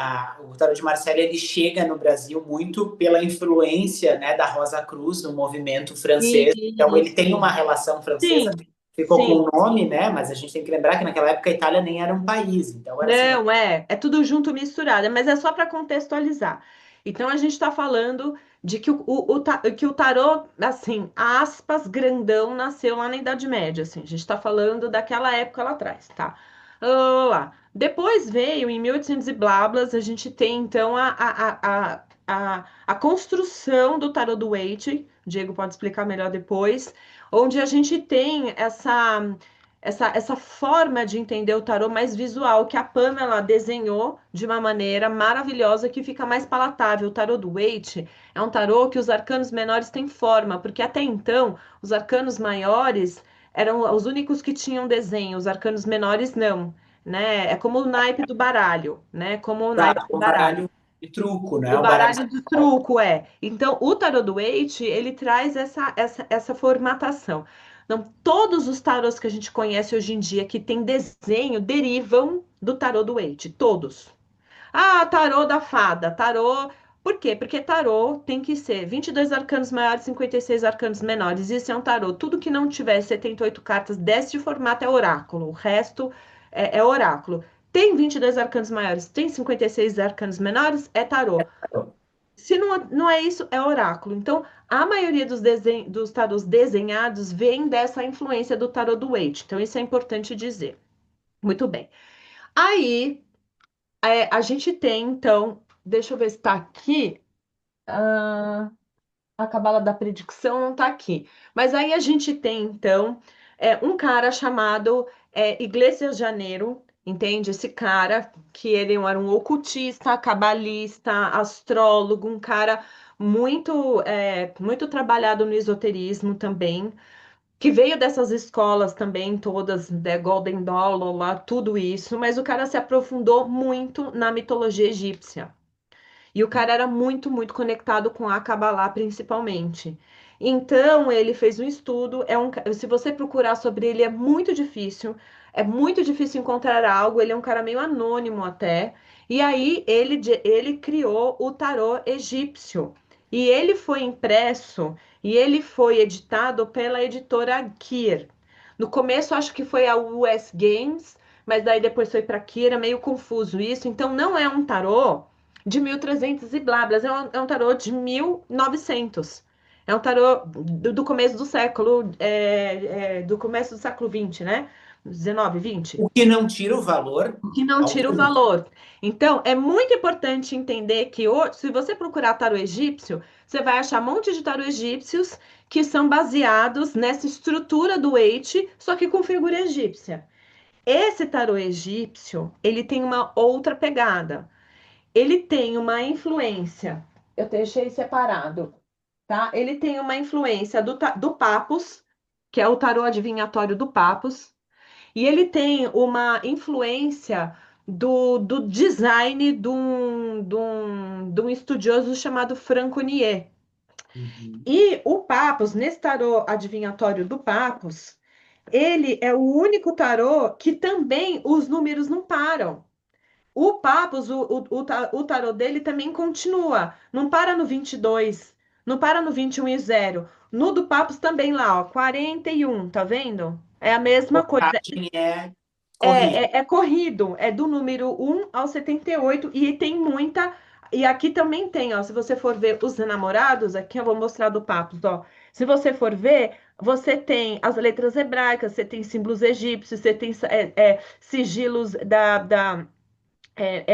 o Tarot de Marcelo ele chega no Brasil muito pela influência, né, da Rosa Cruz no movimento francês. Então ele tem uma Isso. relação francesa, Sim, ficou com sim. o nome, né? Mas a gente tem que lembrar que naquela época a Itália nem era um país. Então era assim, Não, é tudo junto misturado, mas é só para contextualizar. Então a gente está falando de que que o tarô, assim, aspas, grandão, nasceu lá na Idade Média, assim. A gente está falando daquela época lá atrás, tá? Lá. Depois veio, em 1800 e blablas, a gente tem então a construção do tarô do Waite, o Diego pode explicar melhor depois, onde a gente tem essa forma de entender o tarô mais visual, que a Pamela desenhou de uma maneira maravilhosa que fica mais palatável. O tarô do Waite é um tarô que os arcanos menores têm forma, porque até então os arcanos maiores eram os únicos que tinham desenho, os arcanos menores não, né? É como o naipe do baralho, né? Como o naipe do um baralho. baralho de truco, né? O Um baralho. baralho de truco, é. Então, o tarô do Waite, ele traz essa formatação. Então, todos os tarôs que a gente conhece hoje em dia que tem desenho derivam do tarô do Waite, todos. Ah, tarô da fada, tarô. Por quê? Porque tarô tem que ser 22 arcanos maiores, 56 arcanos menores. Isso é um tarô. Tudo que não tiver 78 cartas deste formato é oráculo. O resto é oráculo. Tem 22 arcanos maiores, tem 56 arcanos menores, é tarô. Se não é isso, é oráculo. Então, a maioria dos tarôs desenhados vem dessa influência do tarô do Waite. Então, isso é importante dizer. Muito bem. Aí, a gente tem, então, deixa eu ver se está aqui. Ah, a cabala da predicção não está aqui. Mas aí a gente tem, então, um cara chamado Iglesias Janeiro, entende? Esse cara que ele era um ocultista, cabalista, astrólogo, um cara muito trabalhado no esoterismo também, que veio dessas escolas também, todas, da Golden Dawn, lá, tudo isso, mas o cara se aprofundou muito na mitologia egípcia. E o cara era muito conectado com a Kabbalah, principalmente. Então, ele fez um estudo. Se você procurar sobre ele, é muito difícil encontrar algo. Ele é um cara meio anônimo até. E aí, ele criou o tarô egípcio. E ele foi impresso e ele foi editado pela editora Kir. No começo, acho que foi a US Games, mas daí depois foi para Kir. É meio confuso isso. Então, não é um tarô de 1300 e blablas. É um tarô de 1900. É um tarô do começo do século, do começo do século XX, né? 19, 20. O que não tira o valor Que não tira o algum. valor. Então, é muito importante entender que se você procurar tarô egípcio, você vai achar um monte de tarô egípcios que são baseados nessa estrutura do Waite, só que com figura egípcia. Esse tarô egípcio, ele tem uma outra pegada. Ele tem uma influência, eu deixei separado, tá? Ele tem uma influência do Papus, que é o tarô adivinhatório do Papus, e ele tem uma influência do design de um estudioso chamado Franco Nier. Uhum. E o Papus, nesse tarô adivinhatório do Papus, ele é o único tarô que também os números não param. O Papos, o tarô dele também continua. Não para no 22, não para no 21 e 0. No do Papos também lá, ó, 41, tá vendo? É a mesma coisa. Contagem é corrida. É corrido, é do número 1 ao 78 e tem muita. E aqui também tem, ó. Se você for ver os namorados, aqui eu vou mostrar do Papos, ó. Se você for ver, você tem as letras hebraicas, você tem símbolos egípcios, você tem sigilos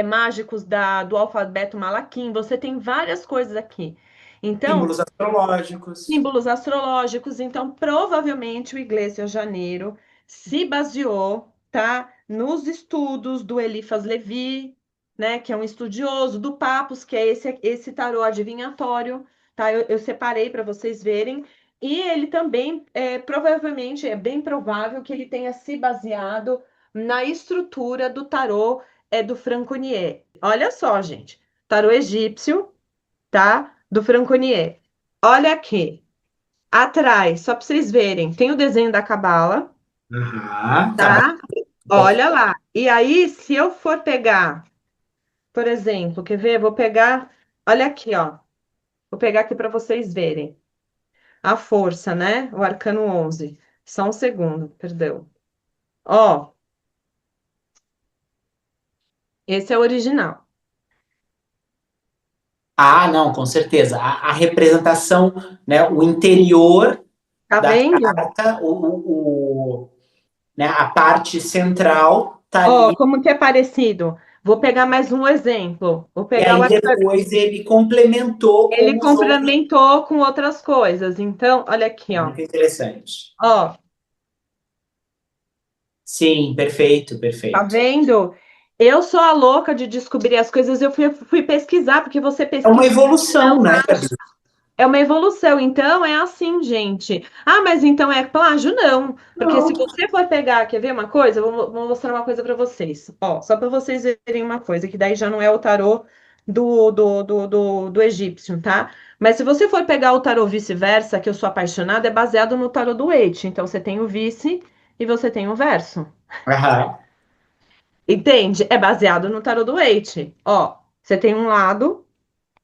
mágicos do alfabeto malaquim, você tem várias coisas aqui. Então, Símbolos astrológicos. símbolos astrológicos, então provavelmente o Iglesias Janeiro se baseou, tá, nos estudos do Eliphas Levi, né, que é um estudioso do Papos, que é esse tarô adivinhatório, tá? Eu separei para vocês verem. E ele também, provavelmente, é bem provável que ele tenha se baseado na estrutura do tarô do Franconier. Olha só, gente, tarô egípcio, tá? Do Franconier. Olha aqui, atrás, só para vocês verem, tem o desenho da cabala, Ah, tá bom. tá? Olha lá. E aí, se eu for pegar, por exemplo, quer ver? Vou pegar, olha aqui, ó. Vou pegar aqui para vocês verem. A força, né? O arcano 11. Só um segundo, perdão. Ó, esse é o original. Ah, não, com certeza. A representação, né, o interior Tá da vendo? carta, né, a parte central tá Ó, ali, como que é parecido? Vou pegar mais um exemplo. Vou e pegar o aí arcano. depois ele complementou Ele com os outros. complementou com outras coisas. Então, olha aqui, ó. Muito interessante. Ó, Sim, perfeito, tá perfeito. vendo? Eu sou a louca de descobrir as coisas, eu fui pesquisar, porque você É uma pesquisa, evolução, não né, Gabi? é uma evolução. Então, é assim, gente. Ah, mas então é plágio? Não. Porque se Não. você for pegar, quer ver uma coisa? Vou mostrar uma coisa para vocês. Ó, só para vocês verem uma coisa, que daí já não é o tarô do egípcio, tá? Mas se você for pegar o tarô vice-versa, que eu sou apaixonada, é baseado no tarô do Waite. Então, você tem o vice e você tem o verso. Aham. Entende? É baseado no tarô do Waite. Ó, você tem um lado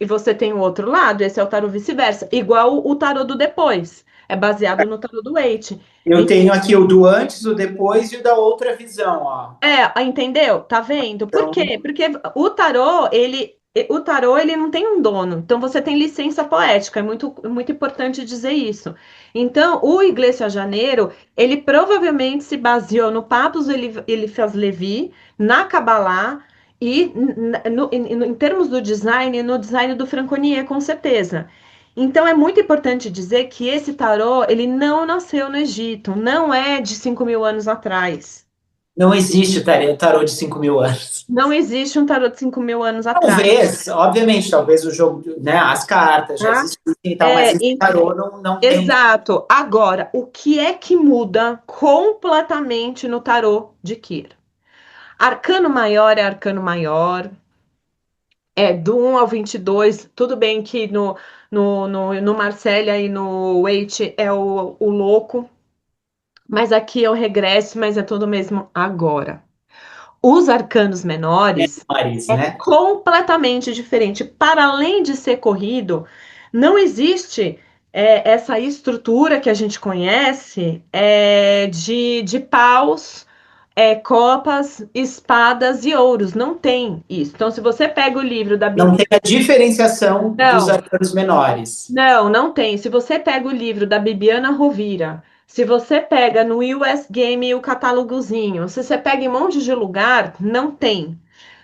e você tem o outro lado. Esse é o tarô vice-versa. Igual o tarô do depois. É baseado no tarô do Waite. Eu tenho aqui o do antes, o depois e o da outra visão, ó. Entendeu? Tá vendo? Por Então, quê? Porque o tarô, ele não tem um dono. Então, você tem licença poética. É muito importante dizer isso. Então, o Iglesias Janeiro, ele provavelmente se baseou no Papus Eliphas Levi, na Kabbalah e em termos do design, no design do Franconier, com certeza. Então, é muito importante dizer que esse tarô, ele não nasceu no Egito. Não é de 5.000 anos atrás. não existe tarô de 5.000 anos. Não existe um tarô de 5.000 anos atrás, Talvez, obviamente, talvez o jogo, né, as cartas já tá? existem e tal, mas esse E- tarô não tem. exato. Agora, o que é que muda completamente no tarô de Kir? Arcano maior é arcano maior, é do 1 ao 22. Tudo bem que no Marsella e no Waite é o louco, mas aqui é o regresso, mas é tudo mesmo agora. Os arcanos menores Menores, é né? completamente diferente. Para além de ser corrido, não existe essa estrutura que a gente conhece de paus, copas, espadas e ouros. Não tem isso. Então, se você pega o livro da Não Bíblia. tem a diferenciação dos Não, arcanos menores. não tem. Se você pega o livro da Bibiana Rovira, se você pega no US Game o catálogozinho, se você pega em um monte de lugar, não tem.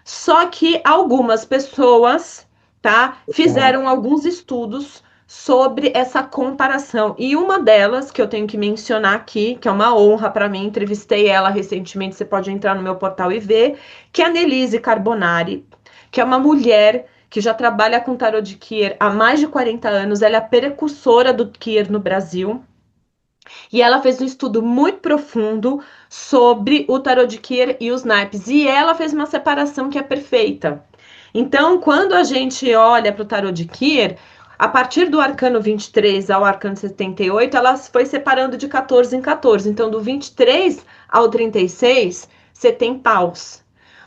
Só que algumas pessoas, tá, fizeram alguns estudos sobre essa comparação. E uma delas, que eu tenho que mencionar aqui, que é uma honra para mim, entrevistei ela recentemente, você pode entrar no meu portal e ver, que é a Nelise Carbonari, que é uma mulher que já trabalha com tarot de Kier há mais de 40 anos. Ela é a precursora do Kier no Brasil. E ela fez um estudo muito profundo sobre o tarot de Kier e os naipes. E ela fez uma separação que é perfeita. Então, quando a gente olha para o tarot de Kier, a partir do arcano 23 ao arcano 78, ela foi separando de 14 em 14. Então, do 23 ao 36, você tem paus.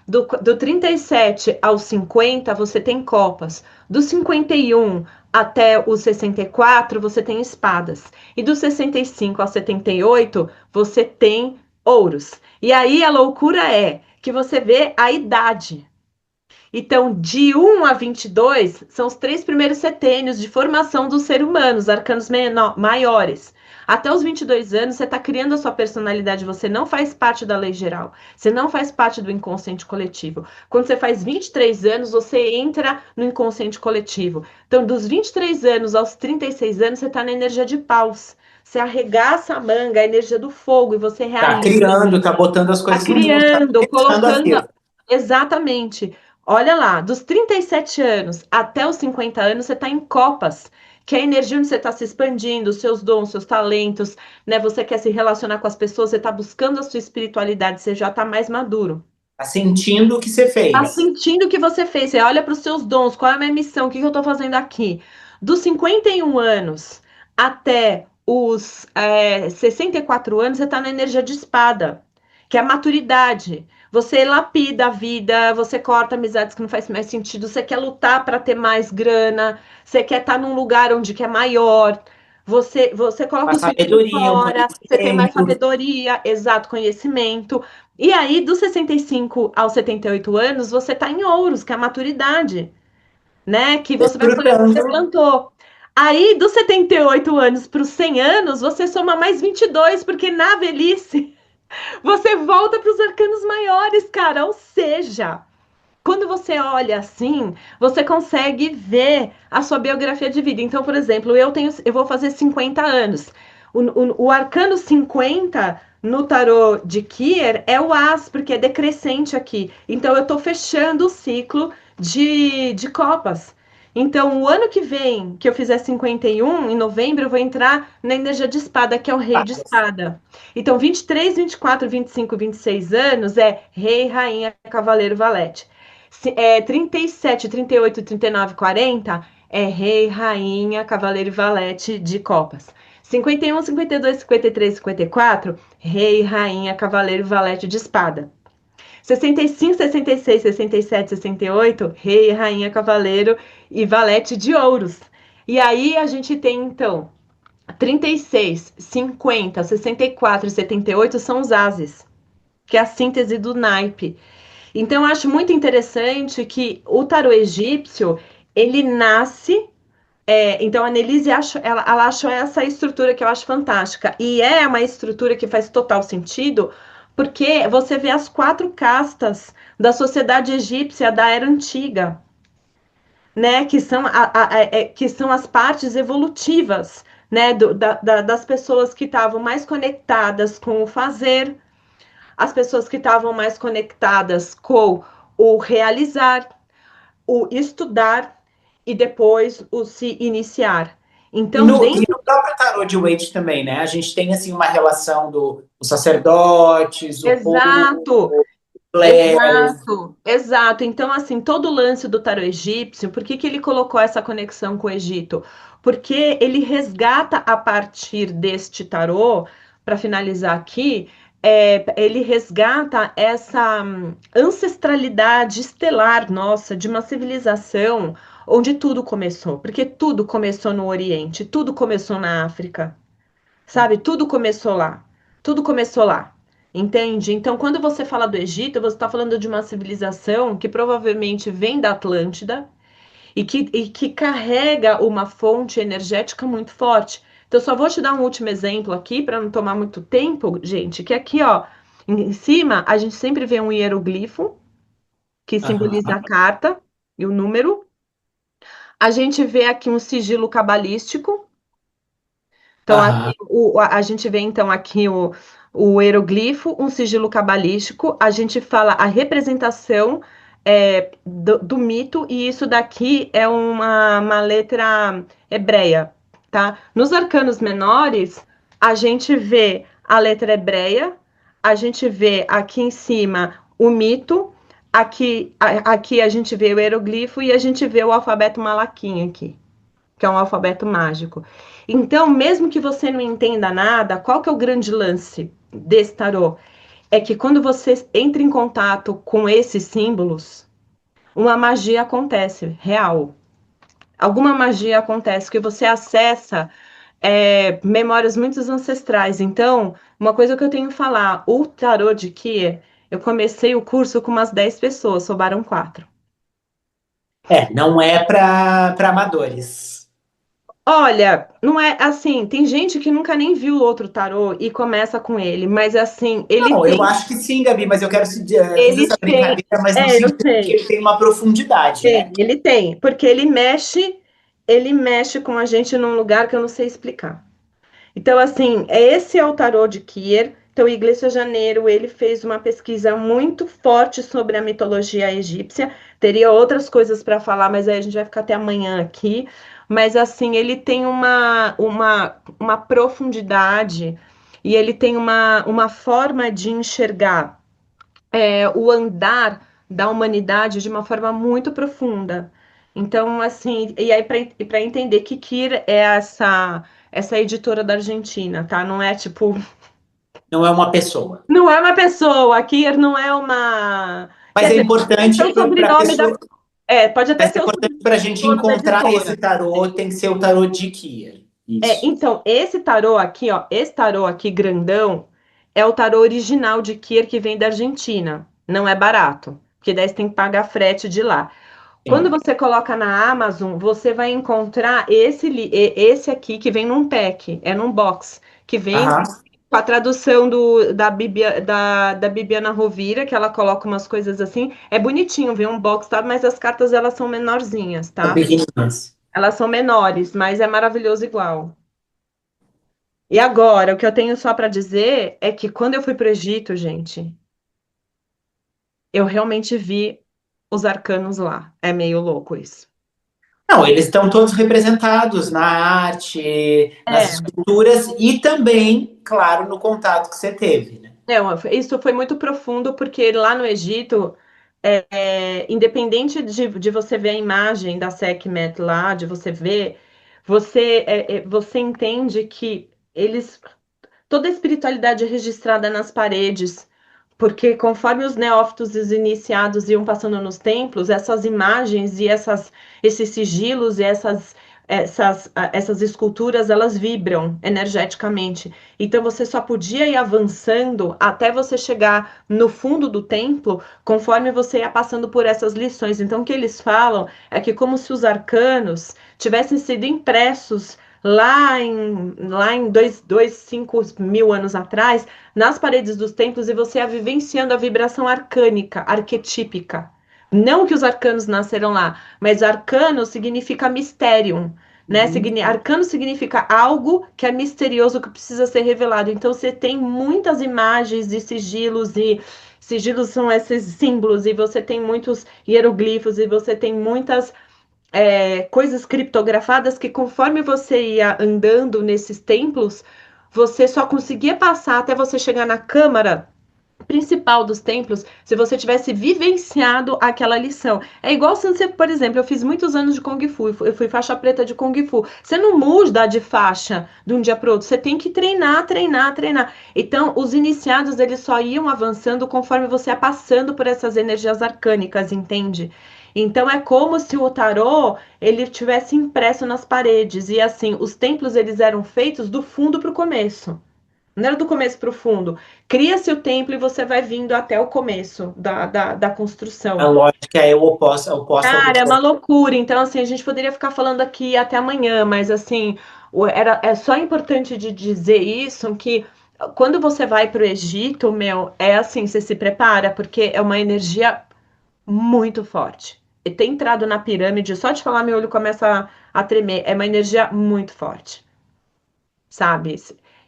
Do 37 ao 50, você tem copas. Do 51 até o 64, você tem espadas. E do 65 ao 78, você tem ouros. E aí a loucura é que você vê a idade. Então, de 1 a 22 são os 3 primeiros setênios de formação do ser humano, os arcanos maiores. Até os 22 anos, você está criando a sua personalidade, você não faz parte da lei geral, você não faz parte do inconsciente coletivo. Quando você faz 23 anos, você entra no inconsciente coletivo. Então, dos 23 anos aos 36 anos, você está na energia de paus. Você arregaça a manga, a energia do fogo, e você Tá realiza. criando, tá botando as Tá coisas no mundo, tá criando, testando a colocando. vida. Exatamente. Olha lá, dos 37 anos até os 50 anos, você está em copas, que é a energia onde você está se expandindo, os seus dons, seus talentos, né? Você quer se relacionar com as pessoas, você está buscando a sua espiritualidade, você já está mais maduro. Tá sentindo o que você Tá fez. sentindo o que você fez, você olha para os seus dons, qual é a minha missão, o que que eu estou fazendo aqui? Dos 51 anos até os 64 anos, você está na energia de espada, que é a maturidade. Você lapida a vida, você corta amizades que não faz mais sentido, você quer lutar para ter mais grana, você quer estar num lugar onde que é maior, você coloca Uma o filtro sabedoria, um fora, você tem mais conhecimento. sabedoria, exato conhecimento. E aí, dos 65 aos 78 anos, você está em ouros, que é a maturidade, né? Que você vai colher o que você Desfrutando. plantou. Aí, dos 78 anos para os 100 anos, você soma mais 22, porque na velhice você volta para os arcanos maiores, cara. Ou seja, quando você olha assim, você consegue ver a sua biografia de vida. Então, por exemplo, eu vou fazer 50 anos. O arcano 50 no tarô de Kier é o As, porque é decrescente aqui. Então, eu estou fechando o ciclo de copas. Então, o ano que vem, que eu fizer 51, em novembro, eu vou entrar na energia de espada, que é o rei de espada. Então, 23, 24, 25, 26 anos é rei, rainha, cavaleiro, valete. 37, 38, 39, 40 é rei, rainha, cavaleiro e valete de copas. 51, 52, 53, 54, rei, rainha, cavaleiro e valete de espada. 65, 66, 67, 68, rei, rainha, cavaleiro e valete de ouros. E aí a gente tem, então, 36, 50, 64 e 78 são os ases, que é a síntese do naipe. Então, eu acho muito interessante que o tarô egípcio, ele nasce. Então, a Annelise ela achou essa estrutura que eu acho fantástica. E é uma estrutura que faz total sentido, porque você vê as 4 castas da sociedade egípcia da era antiga, né? Que são as partes evolutivas, né? Das pessoas que estavam mais conectadas com o fazer, as pessoas que estavam mais conectadas com o realizar, o estudar e depois o se iniciar. E Então, no dentro. próprio tarô de Waite também, né? A gente tem assim uma relação dos sacerdotes, o povo, Exato, o clero. exato, exato. Então, assim, todo o lance do tarô egípcio, por que que ele colocou essa conexão com o Egito? Porque ele resgata a partir deste tarô, para finalizar aqui, ele resgata essa ancestralidade estelar nossa de uma civilização onde tudo começou, porque tudo começou no Oriente, tudo começou na África. Sabe? Tudo começou lá. Tudo começou lá. Entende? Então, quando você fala do Egito, você está falando de uma civilização que provavelmente vem da Atlântida e que carrega uma fonte energética muito forte. Então, só vou te dar um último exemplo aqui, para não tomar muito tempo, gente, que aqui, ó, em cima, a gente sempre vê um hieroglifo, que simboliza Aham, a carta e o número. A gente vê aqui um sigilo cabalístico. Então, aham. aqui, a gente vê então aqui o hieroglifo, um sigilo cabalístico, a gente fala a representação do mito, e isso daqui é uma letra hebreia, tá? Nos arcanos menores, a gente vê a letra hebreia, a gente vê aqui em cima o mito, aqui a gente vê o hieroglifo e a gente vê o alfabeto malaquim aqui, que é um alfabeto mágico. Então, mesmo que você não entenda nada, qual que é o grande lance desse tarô? é que quando você entra em contato com esses símbolos, uma magia acontece, real. Alguma magia acontece que você acessa memórias muito ancestrais. Então, uma coisa que eu tenho que falar, o tarô de Kier, eu comecei o curso com umas 10 pessoas, sobraram 4. Não é para amadores. Olha, não é assim, tem gente que nunca nem viu o outro tarô e começa com ele, mas assim, Não, eu acho que sim, Gabi, mas eu quero fiz essa ele tem, brincadeira, mas no eu sentido que sei, ele tem uma profundidade, né? ele tem, porque ele mexe com a gente num lugar que eu não sei explicar. Então, assim, esse é o tarô de Kier. Então, Iglesias Janeiro, ele fez uma pesquisa muito forte sobre a mitologia egípcia. Teria outras coisas para falar, mas aí a gente vai ficar até amanhã aqui. Mas, assim, ele tem uma profundidade e ele tem uma forma de enxergar o andar da humanidade de uma forma muito profunda. Então, assim, e aí para entender que Kir é essa editora da Argentina, tá? Não é tipo, Não é uma pessoa. não é uma pessoa, Kir não é uma, quer Mas é dizer, pode importante ser o para a sobrenome da, pessoa, pode até mas é ser o importante para a gente sobrenome da encontrar esse editora. tarô, tem que ser o tarô de Kier. Isso. Então, esse tarô aqui, ó, esse tarô aqui grandão, é o tarô original de Kier que vem da Argentina. Não é barato, porque daí você tem que pagar frete de lá. Quando Sim. você coloca na Amazon, você vai encontrar esse aqui que vem num pack, é num box, que vem Aham. com a tradução da Bibiana Rovira, que ela coloca umas coisas assim. É bonitinho, vem um box, tá? Mas as cartas elas são menorzinhas, São tá? pequenininhas. Elas são menores, mas é maravilhoso igual. E agora, o que eu tenho só para dizer é que quando eu fui para o Egito, gente, eu realmente vi os arcanos lá. É meio louco isso. Não, eles estão todos representados na arte, nas É. esculturas e também, claro, no contato que você teve, né? Não, isso foi muito profundo, porque lá no Egito, independente de você ver a imagem da Sekhmet lá, de você ver, você entende que eles toda a espiritualidade é registrada nas paredes, porque conforme os neófitos e os iniciados iam passando nos templos, essas imagens e esses sigilos e essas esculturas, elas vibram energeticamente. Então você só podia ir avançando até você chegar no fundo do templo, conforme você ia passando por essas lições. Então o que eles falam é que como se os arcanos tivessem sido impressos lá em 5 mil anos atrás, nas paredes dos templos, e você ia vivenciando a vibração arcânica, arquetípica. Não que os arcanos nasceram lá, mas arcano significa mistério, né? Uhum. Arcano significa algo que é misterioso, que precisa ser revelado. Então você tem muitas imagens de sigilos, e sigilos são esses símbolos, e você tem muitos hieroglifos, e você tem muitas coisas criptografadas que, conforme você ia andando nesses templos, você só conseguia passar até você chegar na câmara principal dos templos se você tivesse vivenciado aquela lição. É igual se você, por exemplo, eu fiz muitos anos de Kung Fu, eu fui faixa preta de Kung Fu. Você não muda de faixa de um dia para o outro, você tem que treinar, treinar, treinar. Então, os iniciados, eles só iam avançando conforme você ia passando por essas energias arcânicas, entende? Então é como se o tarô ele tivesse impresso nas paredes e assim, os templos eles eram feitos do fundo para o começo. Não era do começo para o fundo. Cria-se o templo e você vai vindo até o começo da A construção. lógica é oposta ao do Cara, é uma tarô. loucura. Então, assim, a gente poderia ficar falando aqui até amanhã, mas assim, é só importante de dizer isso que quando você vai para o Egito, meu, é assim, você se prepara, porque é uma energia muito forte. E ter entrado na pirâmide, só de falar, meu olho começa a tremer. É uma energia muito forte, sabe?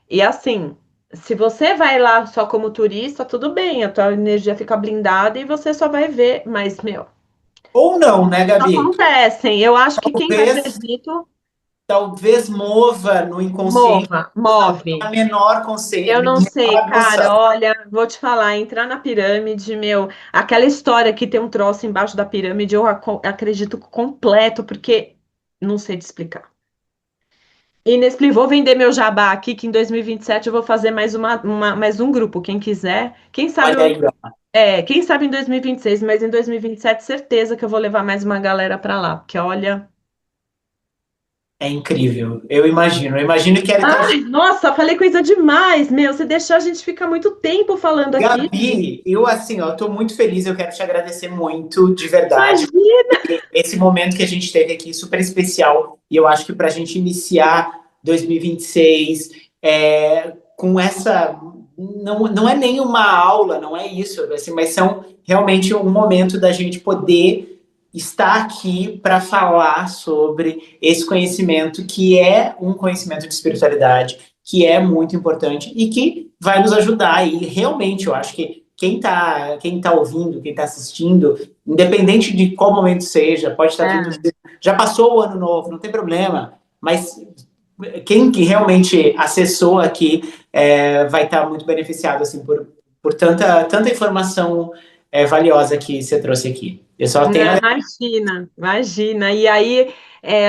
E assim, se você vai lá só como turista, tudo bem, a tua energia fica blindada e você só vai ver, mas, meu, Ou não, né, Gabi? acontecem. Eu acho que quem vai para o Talvez, Egito, talvez mova no inconsciente move. a menor consciência, Eu não sei, menor cara, noção. olha, vou te falar, entrar na pirâmide, meu, aquela história que tem um troço embaixo da pirâmide, eu acredito completo, porque não sei te explicar. Inexpli, vou vender meu jabá aqui, que em 2027 eu vou fazer mais um grupo. Quem quiser, quem sabe Olha aí, ó. quem sabe em 2026, mas em 2027 certeza que eu vou levar mais uma galera para lá, porque olha. É incrível. Eu imagino que a Ai, nossa, falei coisa demais, meu. Você deixou a gente ficar muito tempo falando aqui. Gabi, eu assim, ó, tô muito feliz, eu quero te agradecer muito, de verdade, Imagina. esse momento que a gente teve aqui, super especial, e eu acho que para a gente iniciar 2026 com essa. Não é nem uma aula, não é isso, assim, mas são realmente um momento da gente poder estar aqui para falar sobre esse conhecimento, que é um conhecimento de espiritualidade, que é muito importante e que vai nos ajudar. E realmente eu acho que quem tá ouvindo, quem está assistindo, independente de qual momento seja, pode estar tudo. É. Já passou o ano novo, não tem problema, mas quem que realmente acessou aqui vai estar muito beneficiado assim, por tanta informação valiosa que você trouxe aqui. Eu só tenho. Não, imagina, imagina. E aí,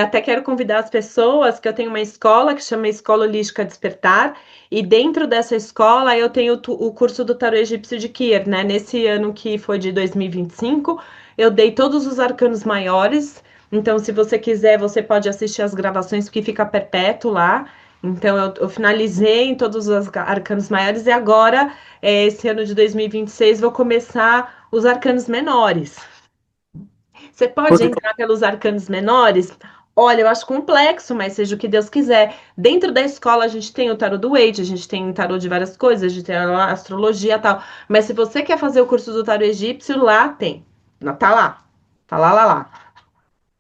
até quero convidar as pessoas que eu tenho uma escola que chama Escola Holística Despertar, e dentro dessa escola eu tenho o curso do Tarô Egípcio de Kier, né? Nesse ano que foi de 2025, eu dei todos os arcanos maiores. Então, se você quiser, você pode assistir as gravações, porque fica perpétuo lá. Então, eu finalizei em todos os arcanos maiores, e agora, esse ano de 2026, vou começar os arcanos menores. Você pode entrar pelos arcanos menores? Olha, eu acho complexo, mas seja o que Deus quiser. Dentro da escola, a gente tem o tarô do Waite, a gente tem tarô de várias coisas, a gente tem a astrologia e tal. Mas se você quer fazer o curso do tarô egípcio, lá tem. Tá lá. Tá lá.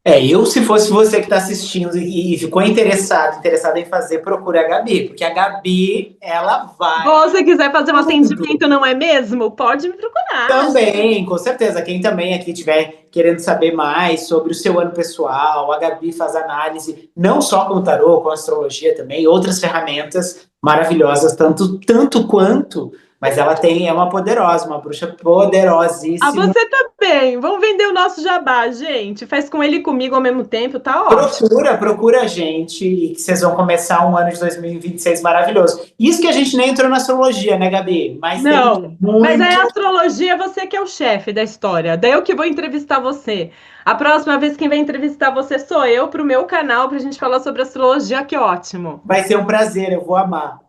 Eu, se fosse você que está assistindo e ficou interessado em fazer, procure a Gabi, porque a Gabi, ela vai Você quiser fazer um tudo. atendimento, não é mesmo? Pode me procurar. Também, com certeza. Quem também aqui estiver querendo saber mais sobre o seu ano pessoal, a Gabi faz análise não só com o tarô, com a astrologia também, outras ferramentas maravilhosas, tanto quanto, mas ela é uma poderosa, uma bruxa Ah, poderosíssima. você também. Vamos vender o nosso jabá, gente. Faz com ele e comigo ao mesmo tempo, tá ótimo. Procura a gente e que vocês vão começar um ano de 2026 maravilhoso. Isso que a gente nem entrou na astrologia, né, Gabi? Mas tem Não, mas aí muito. a astrologia, você que é o chefe da história. Daí eu que vou entrevistar você. A próxima vez quem vai entrevistar você sou eu para o meu canal para a gente falar sobre astrologia. Que ótimo. Vai ser um prazer, eu vou amar.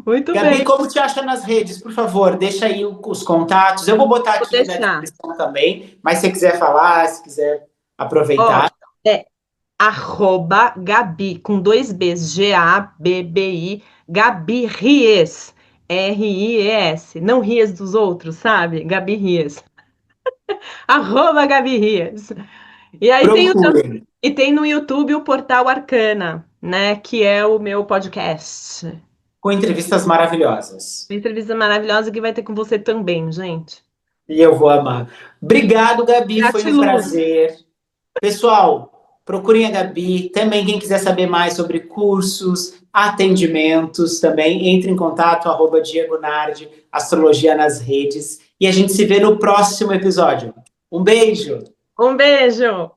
Muito Gabi, bem, como te acha nas redes? Por favor, deixa aí os contatos. Eu vou botar vou aqui na deixar. descrição também, mas se você quiser falar, se quiser Ó, aproveitar. é @Gabi com dois Bs, Gabbi, Gabi Ries, Ries. Não Ries dos outros, sabe? Gabi Ries. Gabi Ries. E aí Procurem, tem no YouTube o Portal Arcana, né? Que é o meu podcast. com entrevistas maravilhosas. Uma entrevista maravilhosa que vai ter com você também, gente. E eu vou amar. Obrigado, Gabi, foi um Gratiluz. prazer. Pessoal, procurem a Gabi. Também, quem quiser saber mais sobre cursos, atendimentos, também entre em contato, Diego Nardi, Astrologia nas redes. E a gente se vê no próximo episódio. Um beijo! Um beijo!